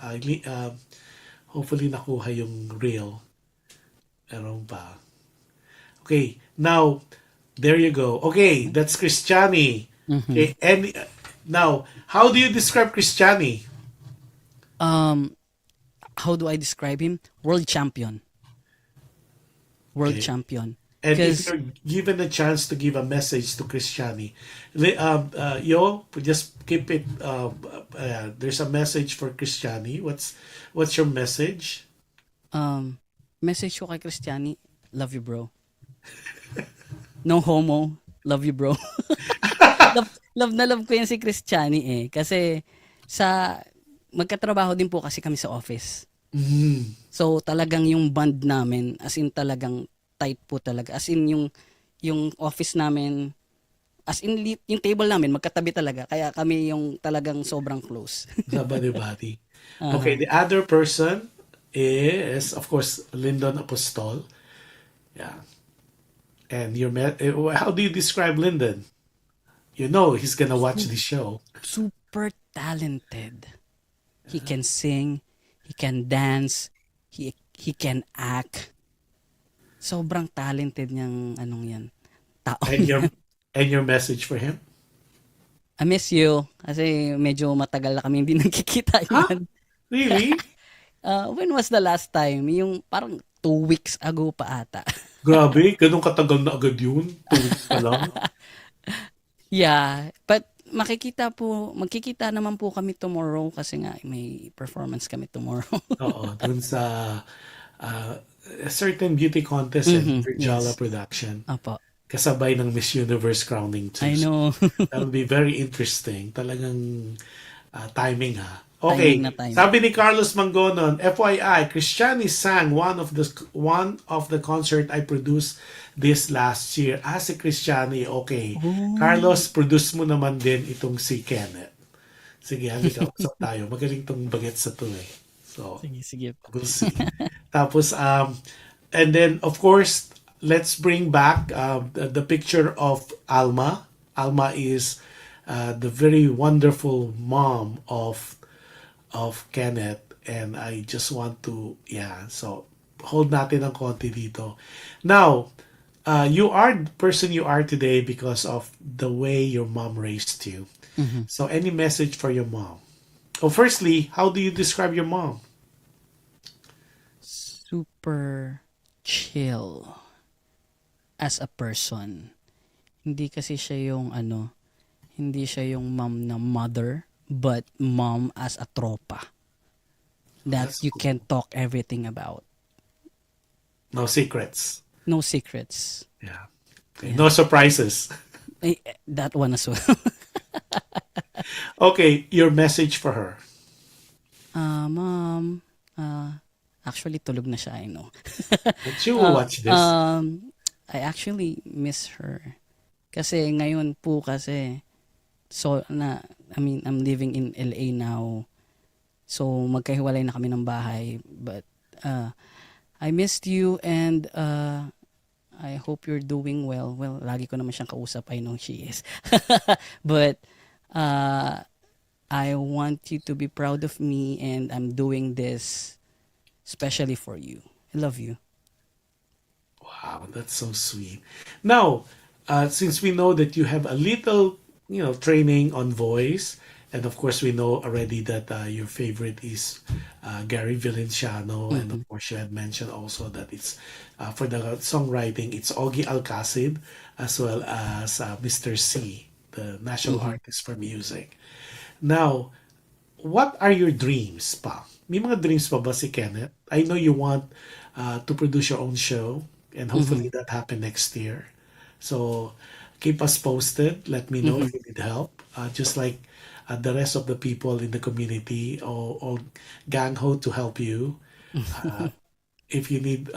Hopefully nakuha yung reel. Meron pa. Okay, now, there you go. Okay, that's Christiani. Okay, and now, how do you describe Christiani? Um, how do I describe him? World champion. World Okay. champion. And if Because you're given a chance to give a message to Christiani, yo, just keep it. There's a message for Christiani. What's your message? message ko kay Christiani, love you bro. No homo, love you bro. love na love ko yan si Christiani eh. Kasi sa magkatrabaho din po kasi kami sa office. Mm. So talagang yung band namin, as in talagang tight po talaga. As in yung office namin, as in yung table namin magkatabi talaga. Kaya kami yung talagang sobrang close. Body. Okay, the other person is, of course, Lyndon Apostol. Yeah. And how do you describe Lyndon? You know he's gonna watch the show. Super talented. He can sing, he can dance, he can act. Sobrang talented niyang anong yan. Taong And your yan. and your message for him? I miss you kasi medyo matagal na kami hindi nagkikita Huh? yan. Really? When was the last time? Yung parang 2 weeks ago pa ata. Grabe, ganun katagal na agad yun. 2 weeks pa lang. Yeah, but magkikita naman po kami tomorrow kasi nga may performance kami tomorrow. Oo, dun sa uh, a certain beauty contest and Virgala Yes. production. Apo. Kasabay ng Miss Universe crowning too. I know. That'll be very interesting. Talagang timing ha. Okay, Timing na timing. sabi ni Carlos Mangonon, FYI, Christiani sang one of the concert I produced this last year. Si Christiani, okay. Carlos, produce mo naman din itong si Kenneth. Sige, halika, usap tayo. Magaling tong bagets sa to eh. So, Sige. we'll see. Tapos, and then, of course, let's bring back the picture of Alma. Alma is the very wonderful mom of Kenneth, and I just want to, so hold natin ng konti dito. Now, you are the person you are today because of the way your mom raised you. So any message for your mom? Oh, firstly, how do you describe your mom? Super chill as a person. Hindi kasi siya yung hindi siya yung mom na mother, but mom as a tropa that That's you cool. can talk everything about. No secrets. No secrets. Yeah. Okay. No surprises. That one as well. Okay, your message for her. Mom, Actually, tulog na siya, I know. But you will Uh, watch this. I actually miss her. Kasi ngayon po kasi, so na, I mean, I'm living in LA now. So magkahiwalay na kami ng bahay. But I missed you and I hope you're doing well. Well, lagi ko naman siyang kausap. I know she is. But uh, I want you to be proud of me and I'm doing this especially for you. I love you. Wow, that's so sweet. Now, since we know that you have a little, training on voice, and of course we know already that your favorite is Gary Valenciano, and of Mhm. course you had mentioned also that it's for the songwriting, it's Augie Alcacid as well as Mr. C, the national Mhm. artist for music. Now, what are your dreams pa? May mga dreams pa ba si Kenneth? I know you want to produce your own show and hopefully Mhm. that happen next year. So keep us posted. Let me know if Mhm. you need help. Just like the rest of the people in the community or gang ho to help you. Uh, if you need,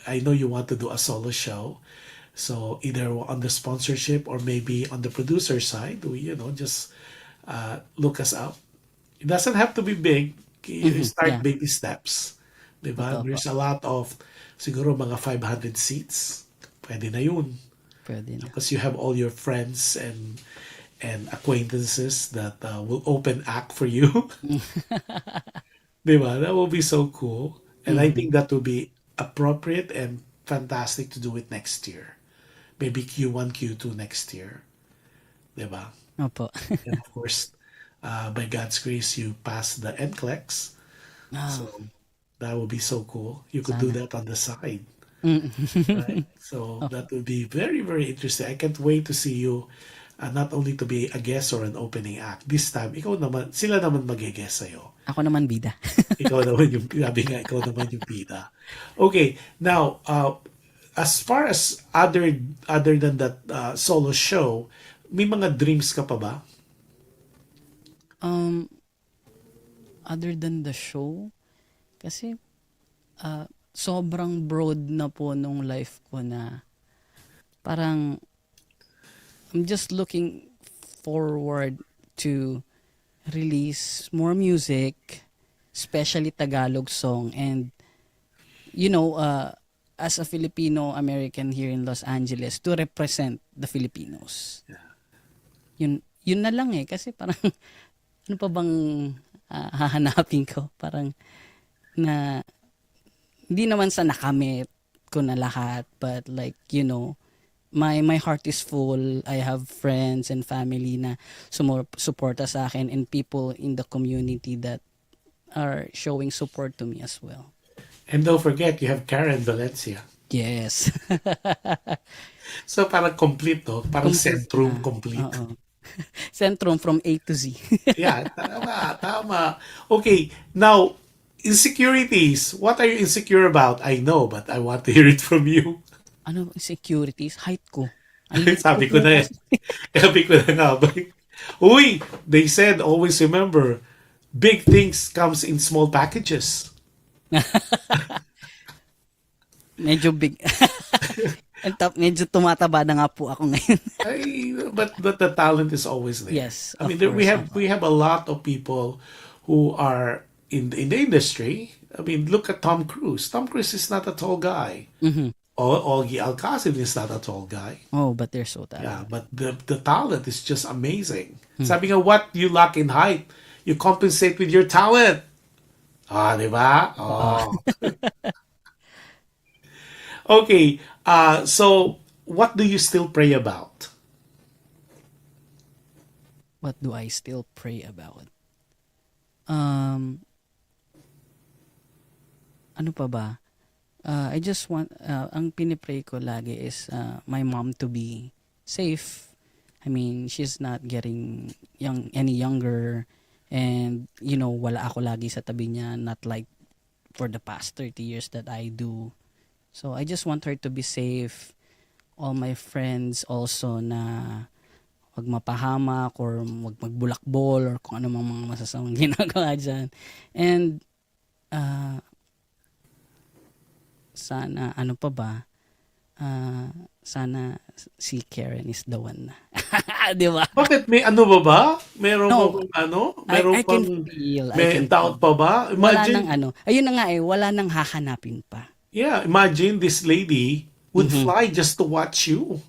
I know you want to do a solo show. So either on the sponsorship or maybe on the producer side, we, just look us up. It doesn't have to be big. You Mhm. start Yeah. baby steps. Diba? Totoo po. There's a lot of, siguro mga 500 seats. Pwede na yun. Pwede na. Because you have all your friends and acquaintances that will open act for you. Diba? That will be so cool. And I Mhm. think that will be appropriate and fantastic to do it next year. Maybe Q1, Q2 next year. Diba? Opo. And of course, by God's grace, you pass the NCLEX. Ah, So that would be so cool. You could do sana. that on the side, Mm. right? So Opo. that would be very, very interesting. I can't wait to see you, not only to be a guest or an opening act. This time, sila naman mag-guest sa'yo. Ako naman bida. Ikaw naman yung, sabi nga, ikaw naman yung bida. Okay, now, as far as other than that solo show, may mga dreams ka pa ba? Um, other than the show, kasi sobrang broad na po nung life ko na parang I'm just looking forward to release more music, especially Tagalog song. And, you know, as a Filipino American here in Los Angeles, to represent the Filipinos. Yun na lang eh. Kasi parang, ano pa bang hahanapin ko? Parang, na, hindi naman sa nakamit ko na lahat, but like, my heart is full. I have friends and family na suporta sa akin and people in the community that are showing support to me as well. And don't forget, you have Karen Valencia. Yes. So parang complete, no? Parang Complete centrum na. complete. Oo. Centrum from A to Z. Yeah, tama, tama. Okay, now, insecurities. What are you insecure about? I know, but I want to hear it from you. Ano, insecurities? Height ko. Ang liit ko Sabi ko po na eh. kasi. Sabi ko na nga ba? Uy, they said, always remember, big things comes in small packages. Medyo big. Medyo tumataba na nga po ako ngayon. But the talent is always there. Yes, I mean, of we course. have we have a lot of people who are in the industry. I mean, look at Tom Cruise. Tom Cruise is not a tall guy. Mhm. Augie Alcacid is not a tall guy. Oh, but they're so Yeah, talented. but the talent is just amazing. Sabi nga, what you lack in height, you compensate with your talent. Ah, di ba? Oo. Oh. Okay, so what do you still pray about? What do I still pray about? Um, ano pa ba? I just want, ang pinipray ko lagi is my mom to be safe. I mean, she's not getting any younger. And, wala ako lagi sa tabi niya. Not like for the past 30 years that I do. So, I just want her to be safe. All my friends also na wag mapahamak or wag magbulakbol or kung ano mang mga masasamang ginagawa dyan. And, uh, sana ano pa ba? Sana si Karen is the one na. 'Di ba? Bakit may ano ba? Meron ba No, bang ano? Meron I can bang feel, I may can doubt feel. pa ba? Wala nang Imagine, ano, ayun na nga eh, wala nang hahanapin pa. yeah, imagine this lady would Mhm. fly just to watch you.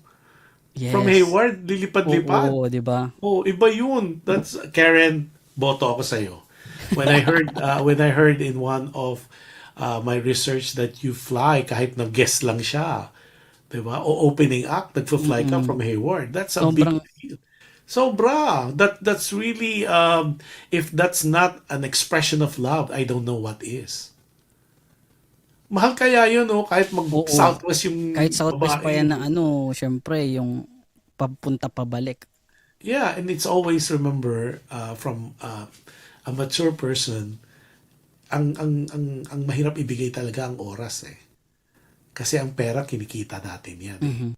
From Yes. Hayward, lilipad-lipad. Oo, 'di ba? Oh, iba yun. That's Karen, boto ako sa'yo. When I heard in one of my research that you fly kahit nag-guest lang siya, 'di ba? O opening act, nagfa-fly ka Mm. from Hayward. That's a big Sobrang deal. Sobra. That's really if that's not an expression of love, I don't know what is. Mahal kaya yun, no? Kahit oo. mag-Southwest yung Kahit Southwest pa babae. yan na ano, syempre yung papunta pabalik. Yeah, and it's always remember from a mature person, ang mahirap ibigay talaga ang oras eh. Kasi ang pera kinikita natin yan eh. Mhm.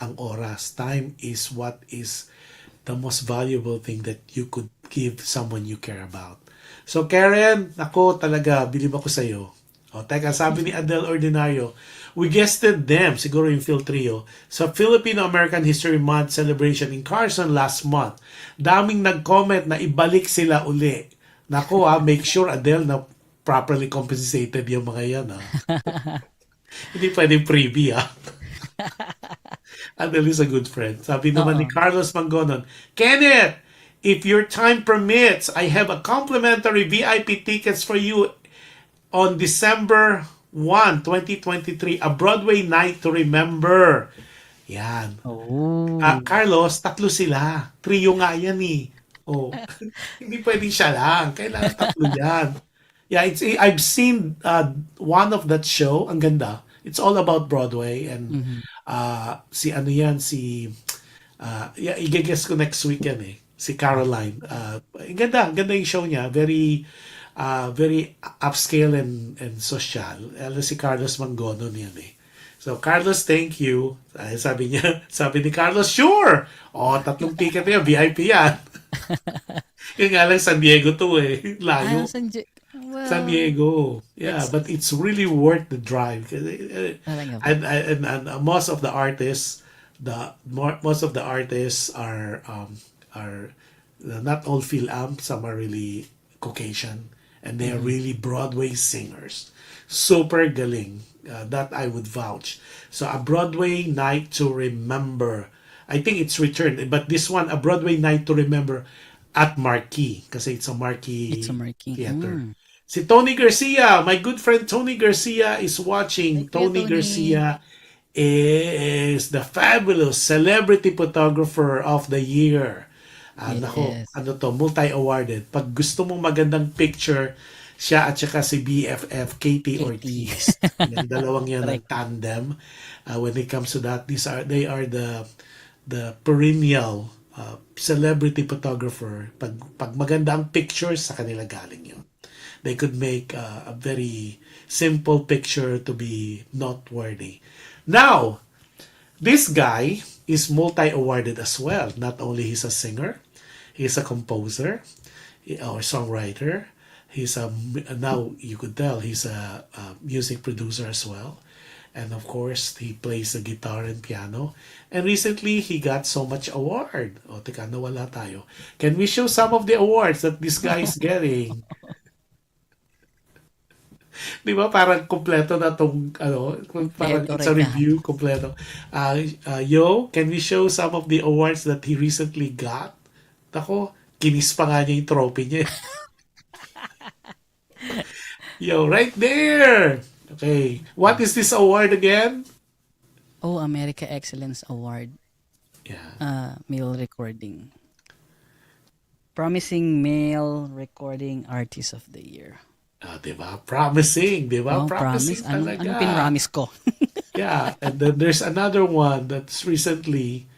Ang oras, time is what is the most valuable thing that you could give someone you care about. So Karen, ako talaga, bilib ako sa'yo. O, teka, sabi ni Adele Ordinario, we guested them, siguro yung Phil Trio, sa Filipino-American History Month celebration in Carson last month. Daming nag-comment na ibalik sila uli. Nako make sure Adele na properly compensated yung mga yan Hindi pwedeng freebie Adele is a good friend. Sabi naman ni Oo. Carlos Mangonon, Kenneth, if your time permits, I have a complimentary VIP tickets for you on December 1, 2023, a Broadway night to remember. Yan. Oh. Carlos, tatlo sila. Trio nga yan eh. Oh, hindi pwedeng siya lang. Kailangan tatlo yan. Yeah, I've seen one of that show. Ang ganda. It's all about Broadway and Mhm. si ano yan, si yeah, i-guess ko next week yan eh. Si Caroline. Ang ganda yung show niya. Very upscale and social. Alam si Carlos Mangonon yan eh. So, Carlos, thank you. Sabi niya, sabi ni Carlos, sure! O, tatlong ticket niya, VIP yan. Yung nga lang, San Diego to eh. Ah, Layo. San well, Diego. Yeah, it's but it's really worth the drive. talaga ba? And most of the artists, most of the artists are not all Fil-Am. Some are really Caucasian, and they are Mhm. really Broadway singers. Super galing. That I would vouch. So a Broadway night to remember. I think it's returned, but this one a Broadway night to remember at Marquee kasi it's a It's a Marquee marquee. theater. Mm. Si Tony Garcia, my good friend Tony Garcia is Hi, watching. Kuya Tony Tony. Garcia is the fabulous celebrity photographer of the year. Nako, Yes. ano to, multi-awarded. Pag gusto mong magandang picture, siya at saka si BFF Katie Katie. Ortiz. Yung dalawang yan Correct. nag-tandem. When it comes to that, they are the perennial celebrity photographer. Pag maganda ang pictures, sa kanila galing yun. They could make a very simple picture to be noteworthy. Now, this guy is multi-awarded as well. Not only he's a singer, he's a composer or songwriter. He's a now you could tell he's a music producer as well. And of course, he plays the guitar and piano. And recently, he got so much award. O, teka, nawala tayo. Can we show some of the awards that this guy is getting? Di ba parang kompleto na tong ano, parang Kompleto it's a regalo. review kompleto. Yo, can we show some of the awards that he recently got? Ako, kinis pa nga niya yung trophy niya. Yo, right there! Okay. What is this award again? Oh, America Excellence Award. Yeah. Male recording. Promising Male Recording Artist of the Year. Di ba? Promising, di ba? Oh, promise. Promising Anong talaga. pinramis ko? Yeah, and then there's another one that's recently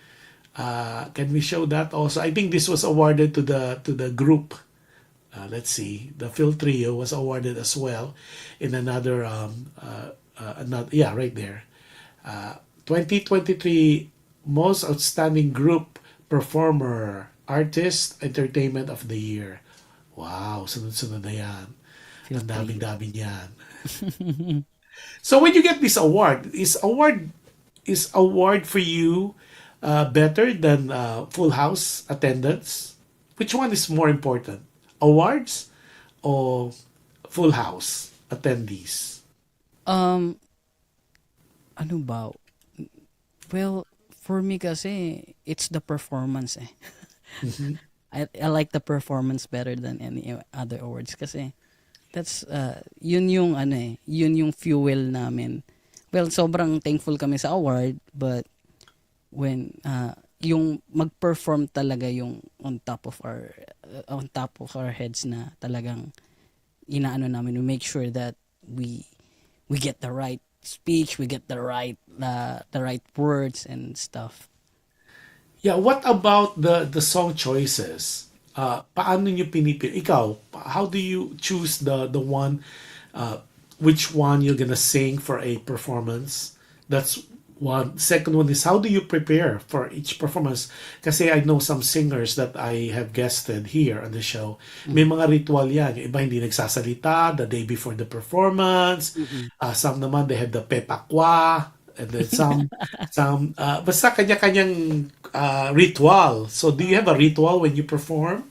can we show that also? I think this was awarded to the group. Let's see. The Phil Trio was awarded as well in another yeah, right there. 2023 Most Outstanding Group Performer Artist Entertainment of the Year. Wow, sunod-sunod na yan. Feel Ang trio. daming-dami niyan. So when you get this award, is award for you better than full house attendance? Which one is more important, awards or full house attendees? Um, ano ba? Well, for me kasi, it's the performance eh. Mhm. I like the performance better than any other awards kasi that's yun yung ano eh, yun yung fuel namin. Well, sobrang thankful kami sa award, but when yung mag-perform talaga yung on top of our heads na talagang inaano namin, we make sure that we get the right speech, we get the right words and stuff. Yeah, what about the song choices? Paano niyo pinipili? Ikaw, how do you choose the one, which one you're gonna sing for a performance? That's one. Second one is, how do you prepare for each performance? Kasi I know some singers that I have guested here on the show. May mga ritual yan. Yung iba hindi nagsasalita the day before the performance. Mm-mm. Some naman, they have the pepakwa. And then basta kanya-kanyang ritual. So, do you have a ritual when you perform?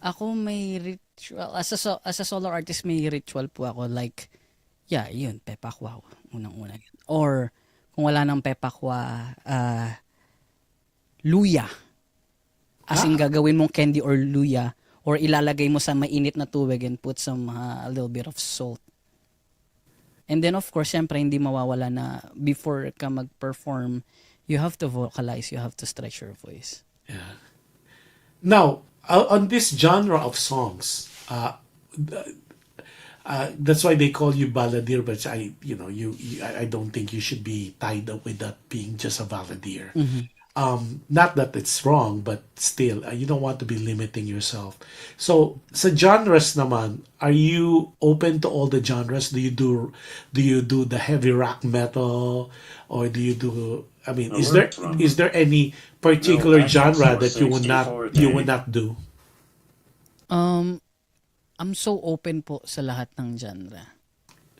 Ako may ritual as a solo artist, may ritual po ako, like yeah, yun, pepakwa unang-una yun. Or kung wala nang pepakwa, luya. As in Ah, gagawin mong candy or luya, or ilalagay mo sa mainit na tubig and put some a little bit of salt. And then of course, syempre hindi mawawala na before ka mag-perform, you have to vocalize, you have to stretch your voice. yeah. Now, on this genre of songs, that's why they call you balladeer. But I don't think you should be tied up with that being just a balladeer. Mhm. Not that it's wrong, but still, you don't want to be limiting yourself. So, sa genres naman, are you open to all the genres? Do you do the heavy rock metal, or do you do? I mean, is there Alert from is there any no particular backup genre source that you would not 64 you would day. not do? Um, I'm so open po sa lahat ng genre.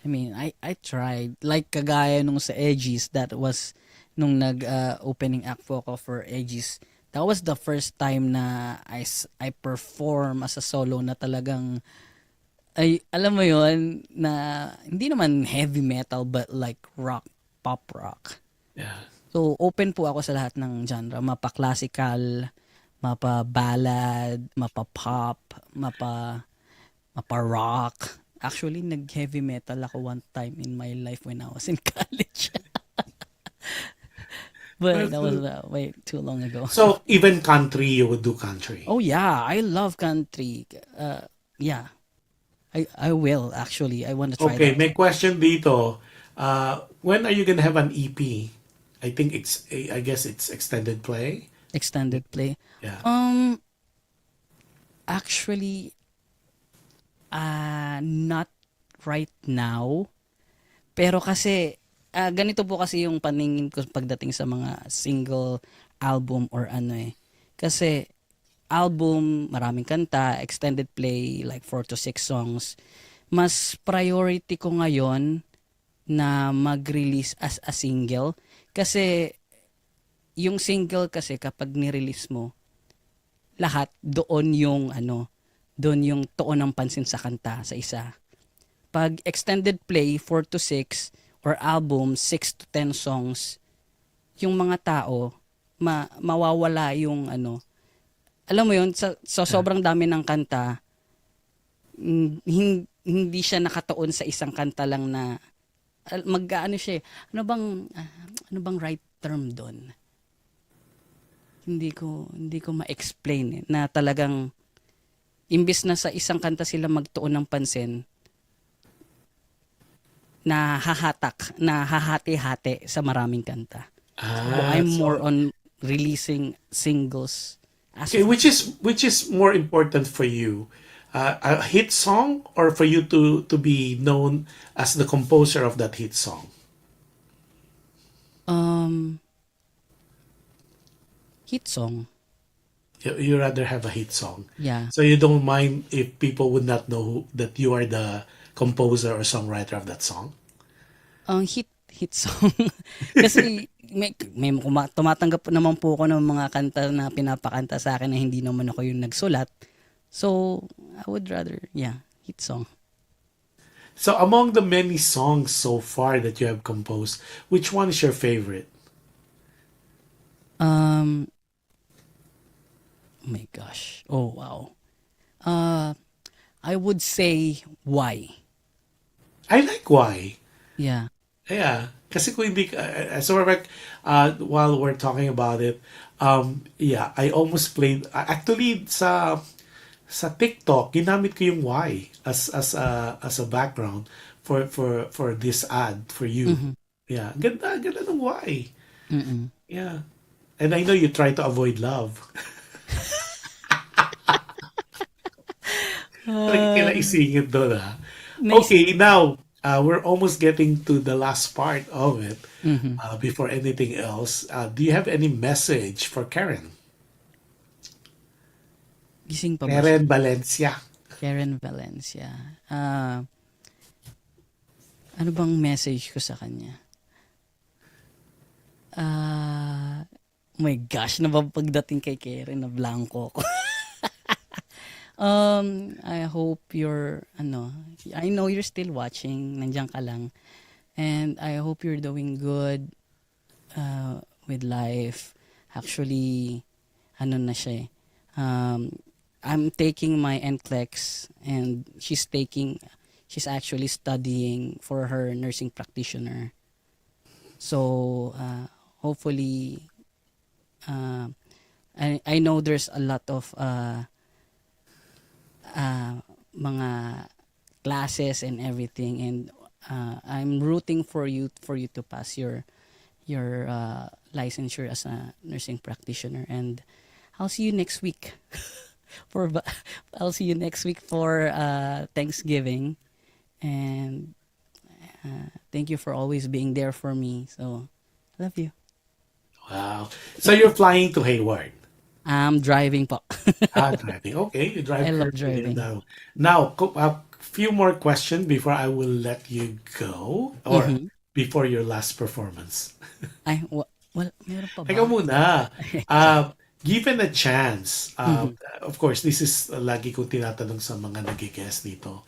I mean, I tried. Like kagaya nung sa Edgies, that was nung opening act po ako for Edgies. That was the first time na I perform as a solo na talagang, ay, alam mo yon na hindi naman heavy metal but like rock, pop rock. Yeah. So, open po ako sa lahat ng genre. Mapa-classical, mapa-ballad, mapa-pop, mapa-rock. Actually, nag-heavy metal ako one time in my life when I was in college. But that was way too long ago. So even country, you would do country. Oh yeah, I love country. Yeah, I will actually. I want to try Okay, that. may question dito. When are you gonna have an EP? I guess it's extended play. Extended play. Yeah. Actually, not right now. Pero kasi, ganito po kasi yung paningin ko pagdating sa mga single album or ano eh. Kasi, album, maraming kanta, extended play, like 4 to 6 songs. Mas priority ko ngayon na mag-release as a single. Kasi, yung single kasi kapag ni-release mo, lahat doon yung tuon ng pansin sa kanta sa isa. Pag extended play 4 to 6 or album 6 to 10 songs, yung mga tao mawawala yung alam mo yun, sa sobrang dami ng kanta, hindi siya nakatuon sa isang kanta lang na mag-ano siya eh. Ano bang right term doon? Hindi ko ma-explain eh, na talagang imbis na sa isang kanta sila magtuon ng pansin, na hahati-hati sa maraming kanta. So I'm more So on releasing singles as okay, of which is more important for you, a hit song, or for you to be known as the composer of that hit song? um hit song. You rather have a hit song, Yeah. so you don't mind if people would not know that you are the composer or songwriter of that song. Ang hit song. Kasi may tumatanggap naman po ako ng mga kanta na pinapakanta sa akin na hindi naman ako yung nagsulat. So, I would rather, yeah, hit song. So among the many songs so far that you have composed, which one is your favorite? Um, oh my gosh. Oh, wow. Uh, I would say why. I like Why. Yeah. Yeah. Kasi kung hindi, so like, while we're talking about it, yeah, I almost played, actually sa TikTok, ginamit ko yung Why as a background for this ad for you. Mm-hmm. Yeah, ganda ng Why. Mm-mm. Yeah. And I know you try to avoid love. Lagi kila Uh, isingit doon, ha? naisip. Okay, now, we're almost getting to the last part of it. Mm-hmm. Before anything else, do you have any message for Karen? Gising pa ba siya? Karen Valencia. Karen Valencia. Ah, ano bang message ko sa kanya? Oh my gosh, napapagdating kay Karen na blanco ko. I hope I know you're still watching, nandiyan ka lang. And I hope you're doing good with life. Actually, ano na siya eh. I'm taking my NCLEX and she's actually studying for her nursing practitioner. So, hopefully, uh, I know there's a lot of mga classes and everything, and I'm rooting for you to pass your licensure as a nursing practitioner, and I'll see you next week for I'll see you next week for Thanksgiving, and thank you for always being there for me. So, love you. Wow. So you're flying to Hayward. I'm driving po. Driving. Okay, you drive I love currently driving. now. Now, a few more questions before I will let you go, or Mhm. before your last performance. Ay, meron pa ba? Teka muna. Sorry. Given a chance, Mhm. of course, this is lagi kong tinatanong sa mga nag-guest dito.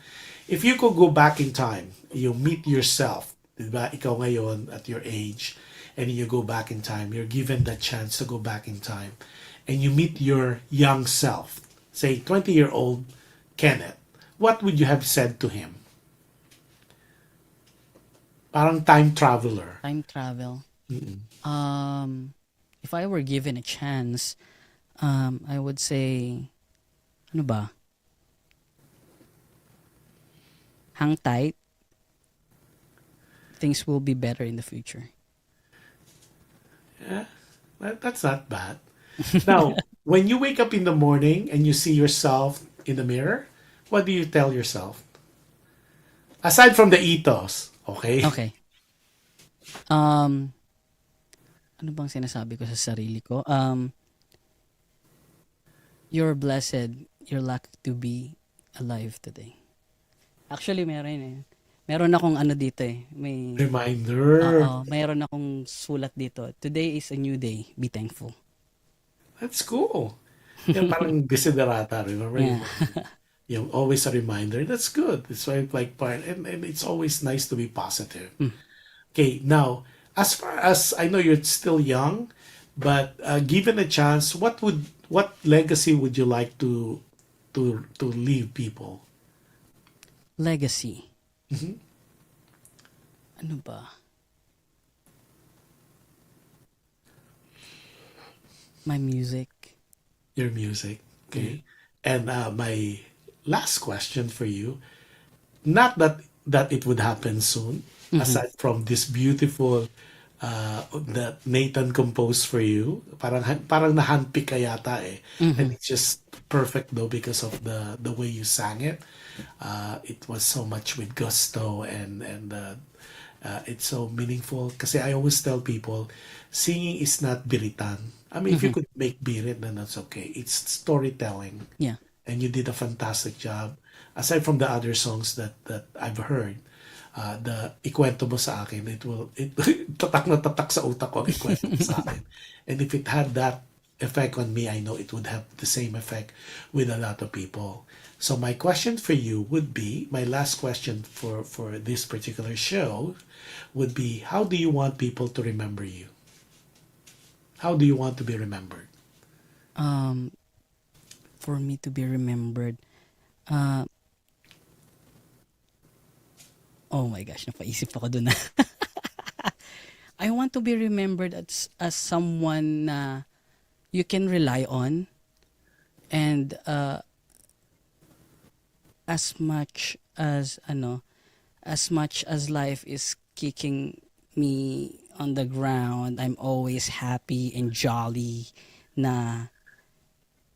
If you could go back in time, you meet yourself, di ba? Ikaw ngayon at your age, and you go back in time, you're given the chance to go back in time, and you meet your young self, say 20-year-old Kenneth, what would you have said to him? Parang time traveler. Time travel. Mm-mm. If I were given a chance, I would say, ano ba? Hang tight. Things will be better in the future. Yeah, that's not bad. Now, when you wake up in the morning and you see yourself in the mirror, what do you tell yourself? Aside from the ethos, okay? Okay. Um, ano bang sinasabi ko sa sarili ko? You're blessed. You're lucky to be alive today. Actually, meron eh. Meron akong ano dito eh. Reminder. Mayroon akong sulat dito. Today is a new day. Be thankful. That's cool. Yung parang desiderata, remember? Yeah. Yung always a reminder. That's good. It's like part, and it's always nice to be positive. Okay, now, as far as I know you're still young, but given a chance, what legacy would you like to leave people? Legacy. Mhm. Ano ba? My music. Your music. Yeah. Okay. And my last question for you, not that it would happen soon, Mhm. aside from this beautiful that Nathan composed for you, parang nahandpick ka yata eh. And Mhm. it's just perfect though because of the way you sang it. It was so much with gusto, and it's so meaningful. Kasi I always tell people, singing is not biritan. I mean, if you Mhm. could make birit, then that's okay. It's storytelling, Yeah. and you did a fantastic job. Aside from the other songs that I've heard, the ikwento mo sa akin, tatak na tatak sa utak ko ang ikwento mo sa akin. And if it had that effect on me, I know it would have the same effect with a lot of people. So my question for you would be, my last question for this particular show would be, how do you want people to remember you? How do you want to be remembered? Um, for me to be remembered, uh, oh my gosh, napaisip ako dun na. I want to be remembered as someone na you can rely on, and as much as as much as life is kicking me on the ground, I'm always happy and jolly na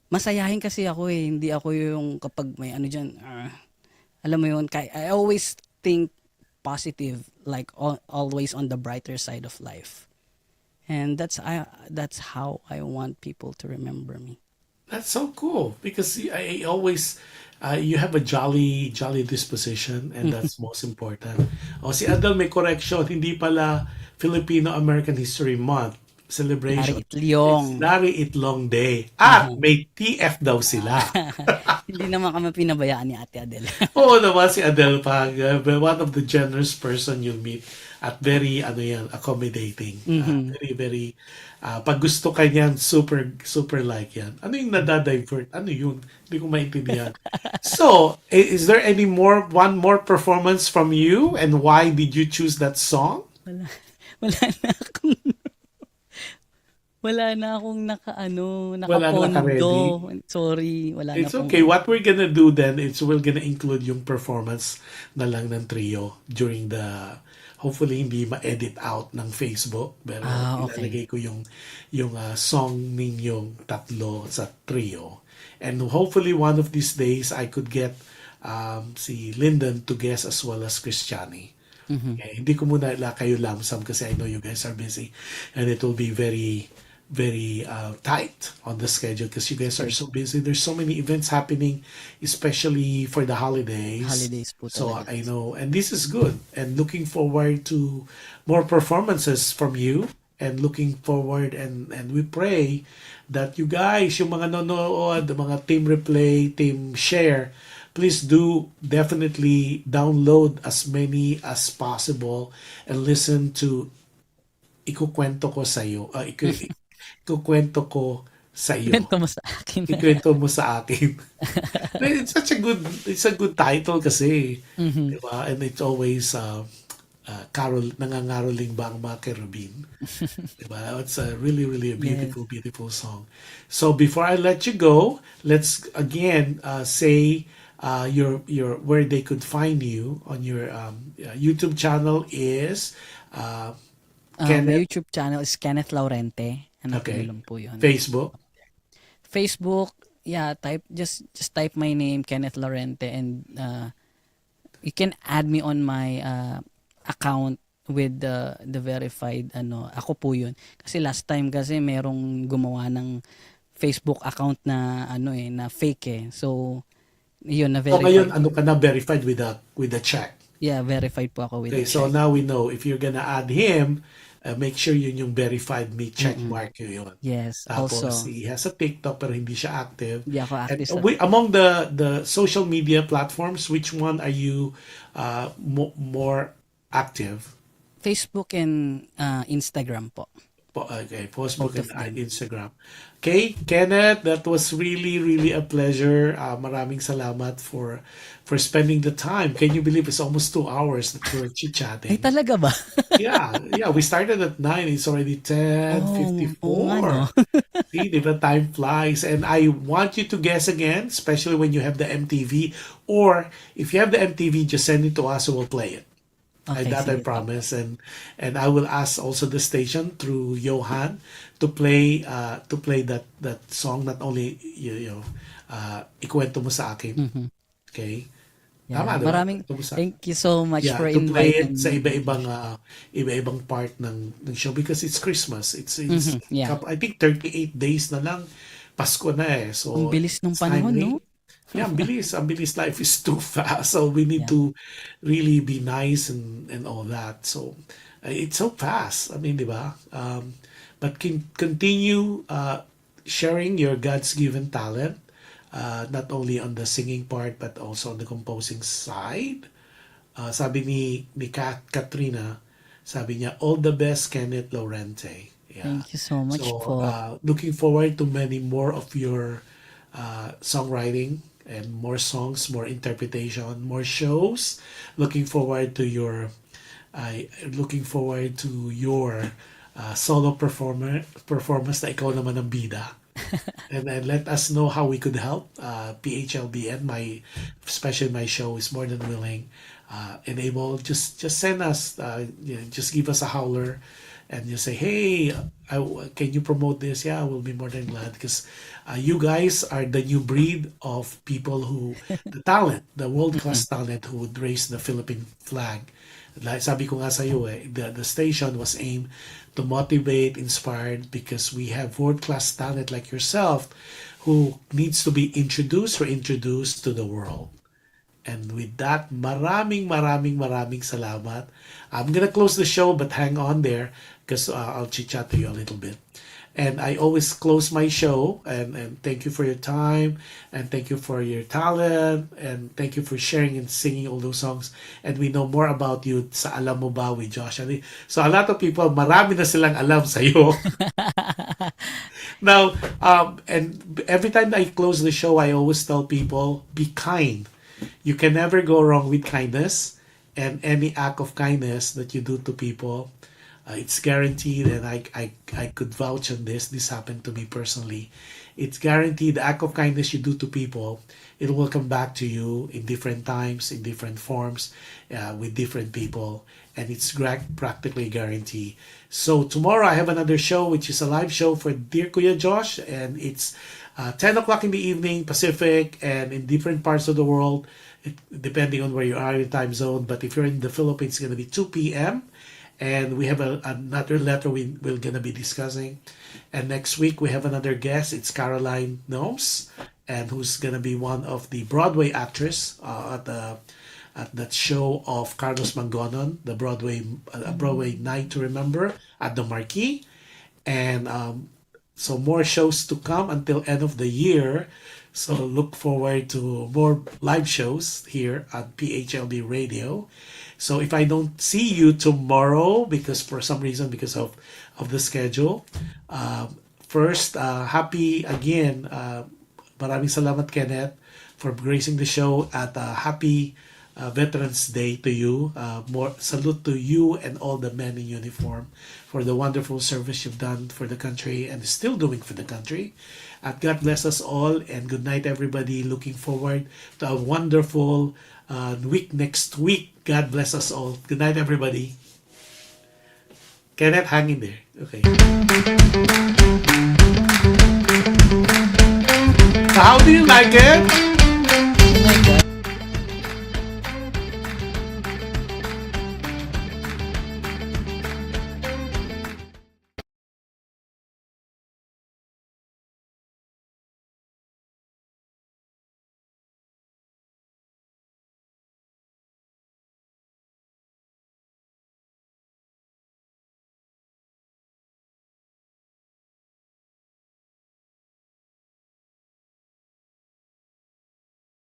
masayahin kasi ako eh. Hindi ako yung kapag may ano dyan, alam mo yun, I always think positive, like always on the brighter side of life. And that's how I want people to remember me. That's so cool because I always you have a jolly disposition, and that's most important. Oh, si Adel may correction, hindi pala Filipino-American History Month celebration. Hari Itlyong. It's Larry Itlong Day. At may TF daw sila. Hindi naman kami pinabayaan ni Ate Adele. Oo naman si Adele Pag, one of the generous person you'll meet at very accommodating. Very very pag gusto ka niyan, super like yan. Ano yung nadadivert? Ano yun? Hindi ko maintindihan. So, is there one more performance from you, and why did you choose that song? Wala na akong wala na akong Wala na naka-ready? nakapondo. Sorry, wala na It's pong okay. What we're gonna do then is we're gonna include yung performance na lang ng trio during the, hopefully hindi ma-edit out ng Facebook, pero okay. ilalagay ko yung song ninyong tatlo sa trio. And hopefully one of these days I could get si Lyndon to guest as well as Christiani. Okay, hindi ko muna kayo lamsam kasi I know you guys are busy, and it will be very very tight on the schedule because you guys are so busy. There's so many events happening, especially for the holidays. holidays po So talaga. I know, and this is good. And looking forward to more performances from you. And looking forward, and we pray that you guys, yung mga nanonood, the mga team replay, team share, please do definitely download as many as possible and listen to ikukwento ko sa iyo. Ikukwento ko sa iyo. Kwento mo sa akin. Ikwento mo sa akin. It's a good title kasi, di ba? And it's always nangangaroling ba ang mga kerubin? Di ba? It's a really a beautiful song. So before I let you go, let's again say your where they could find you on your YouTube channel is My Kenneth. YouTube channel is Kenneth Laurente. Okay. Hanapin lang po yun. Facebook. Facebook, yeah, just type my name, Kenneth Laurente, and you can add me on my account with the verified ako po yun. Kasi last time kasi merong gumawa ng Facebook account na na fake eh. So yun na So ngayon, verified. ano ka na verified with the check? Yeah, verified po ako with Okay, the so check. now we know if you're gonna add him, make sure yun yung verified me check mark yun. Yes, Tapos also. he has a TikTok pero hindi siya active. Hindi ako And active sa among the social media platforms, which one are you more active? Facebook and Instagram po. Okay, Facebook Both of and them. Instagram. Okay, Kenneth, that was really a pleasure. Maraming salamat for spending the time. Can you believe it's almost 2 hours that we're Ay, chit-chatting? talaga ba? Yeah, we started at 9. It's already Oo nga, no? 10:54. See, the time flies. And I want you to guess again, especially when you have the MTV. Or if you have the MTV, just send it to us and we'll play it. Okay, That I sige po. promise. And I will ask also the station through Johan to play that song, not only ikwento mo sa akin. Okay? Yeah, Tama, diba? maraming Ikwento mo sa thank you so much Yeah, for to play it inviting sa me. iba-ibang part ng show because it's Christmas. It's Yeah. I think 38 days na lang Pasko na eh. So Ang bilis ng it's panahon, timely. no? Yeah, ang bilis life is too fast. So we need Yeah. to really be nice and all that. So it's so fast. I mean, di ba? But continue sharing your God's given talent, not only on the singing part but also on the composing side. Sabi ni Katrina, sabi niya, all the best, Kenneth Laurente. Yeah. Thank you so much So, po. looking forward to many more of your songwriting and more songs, more interpretation, more shows. Looking forward to your, looking forward to your solo performance na ikaw naman ang bida. And then let us know how we could help. PHLB and my, especially my show, is more than willing. Enable, just send us, just give us a howler, and you say, hey, can you promote this? Yeah, we'll be more than glad because you guys are the new breed of people who, the talent, the world class talent who would raise the Philippine flag. Like sabi ko nga sa iyo, the station was aimed to motivate, inspired, because we have world-class talent like yourself who needs to be introduced or introduced to the world. And with that, maraming salamat. I'm gonna close the show, but hang on there because I'll chit-chat to you a little bit. And I always close my show and thank you for your time and thank you for your talent and thank you for sharing and singing all those songs. And we know more about you sa Alam Mo Ba with Josh. So a lot of people, marami na silang alam sa iyo. Now, and every time I close the show, I always tell people, be kind. You can never go wrong with kindness, and any act of kindness that you do to people, it's guaranteed, and I could vouch on this. This happened to me personally. It's guaranteed the act of kindness you do to people, it will come back to you in different times, in different forms, with different people, and it's practically guaranteed. So tomorrow I have another show, which is a live show for Dear Kuya Josh, and it's 10 o'clock in the evening Pacific, and in different parts of the world, depending on where you are in the time zone. But if you're in the Philippines, it's going to be 2 p.m. And we have another letter we're going to be discussing. And next week we have another guest. It's Caroline Gnomes, and who's going to be one of the Broadway actress at that show of Carlos Mangonon, the Broadway Night to Remember at the Marquee. And so more shows to come until end of the year. So look forward to more live shows here at PHLB Radio. So if I don't see you tomorrow, because for some reason, because of the schedule, first, happy again, maraming salamat Kenneth for gracing the show at happy Veterans Day to you. More salute to you and all the men in uniform for the wonderful service you've done for the country and still doing for the country. And God bless us all, and good night, everybody. Looking forward to a wonderful week next week. God bless us all. Good night, everybody. Kenneth, hang in there. Okay. So how do you like it?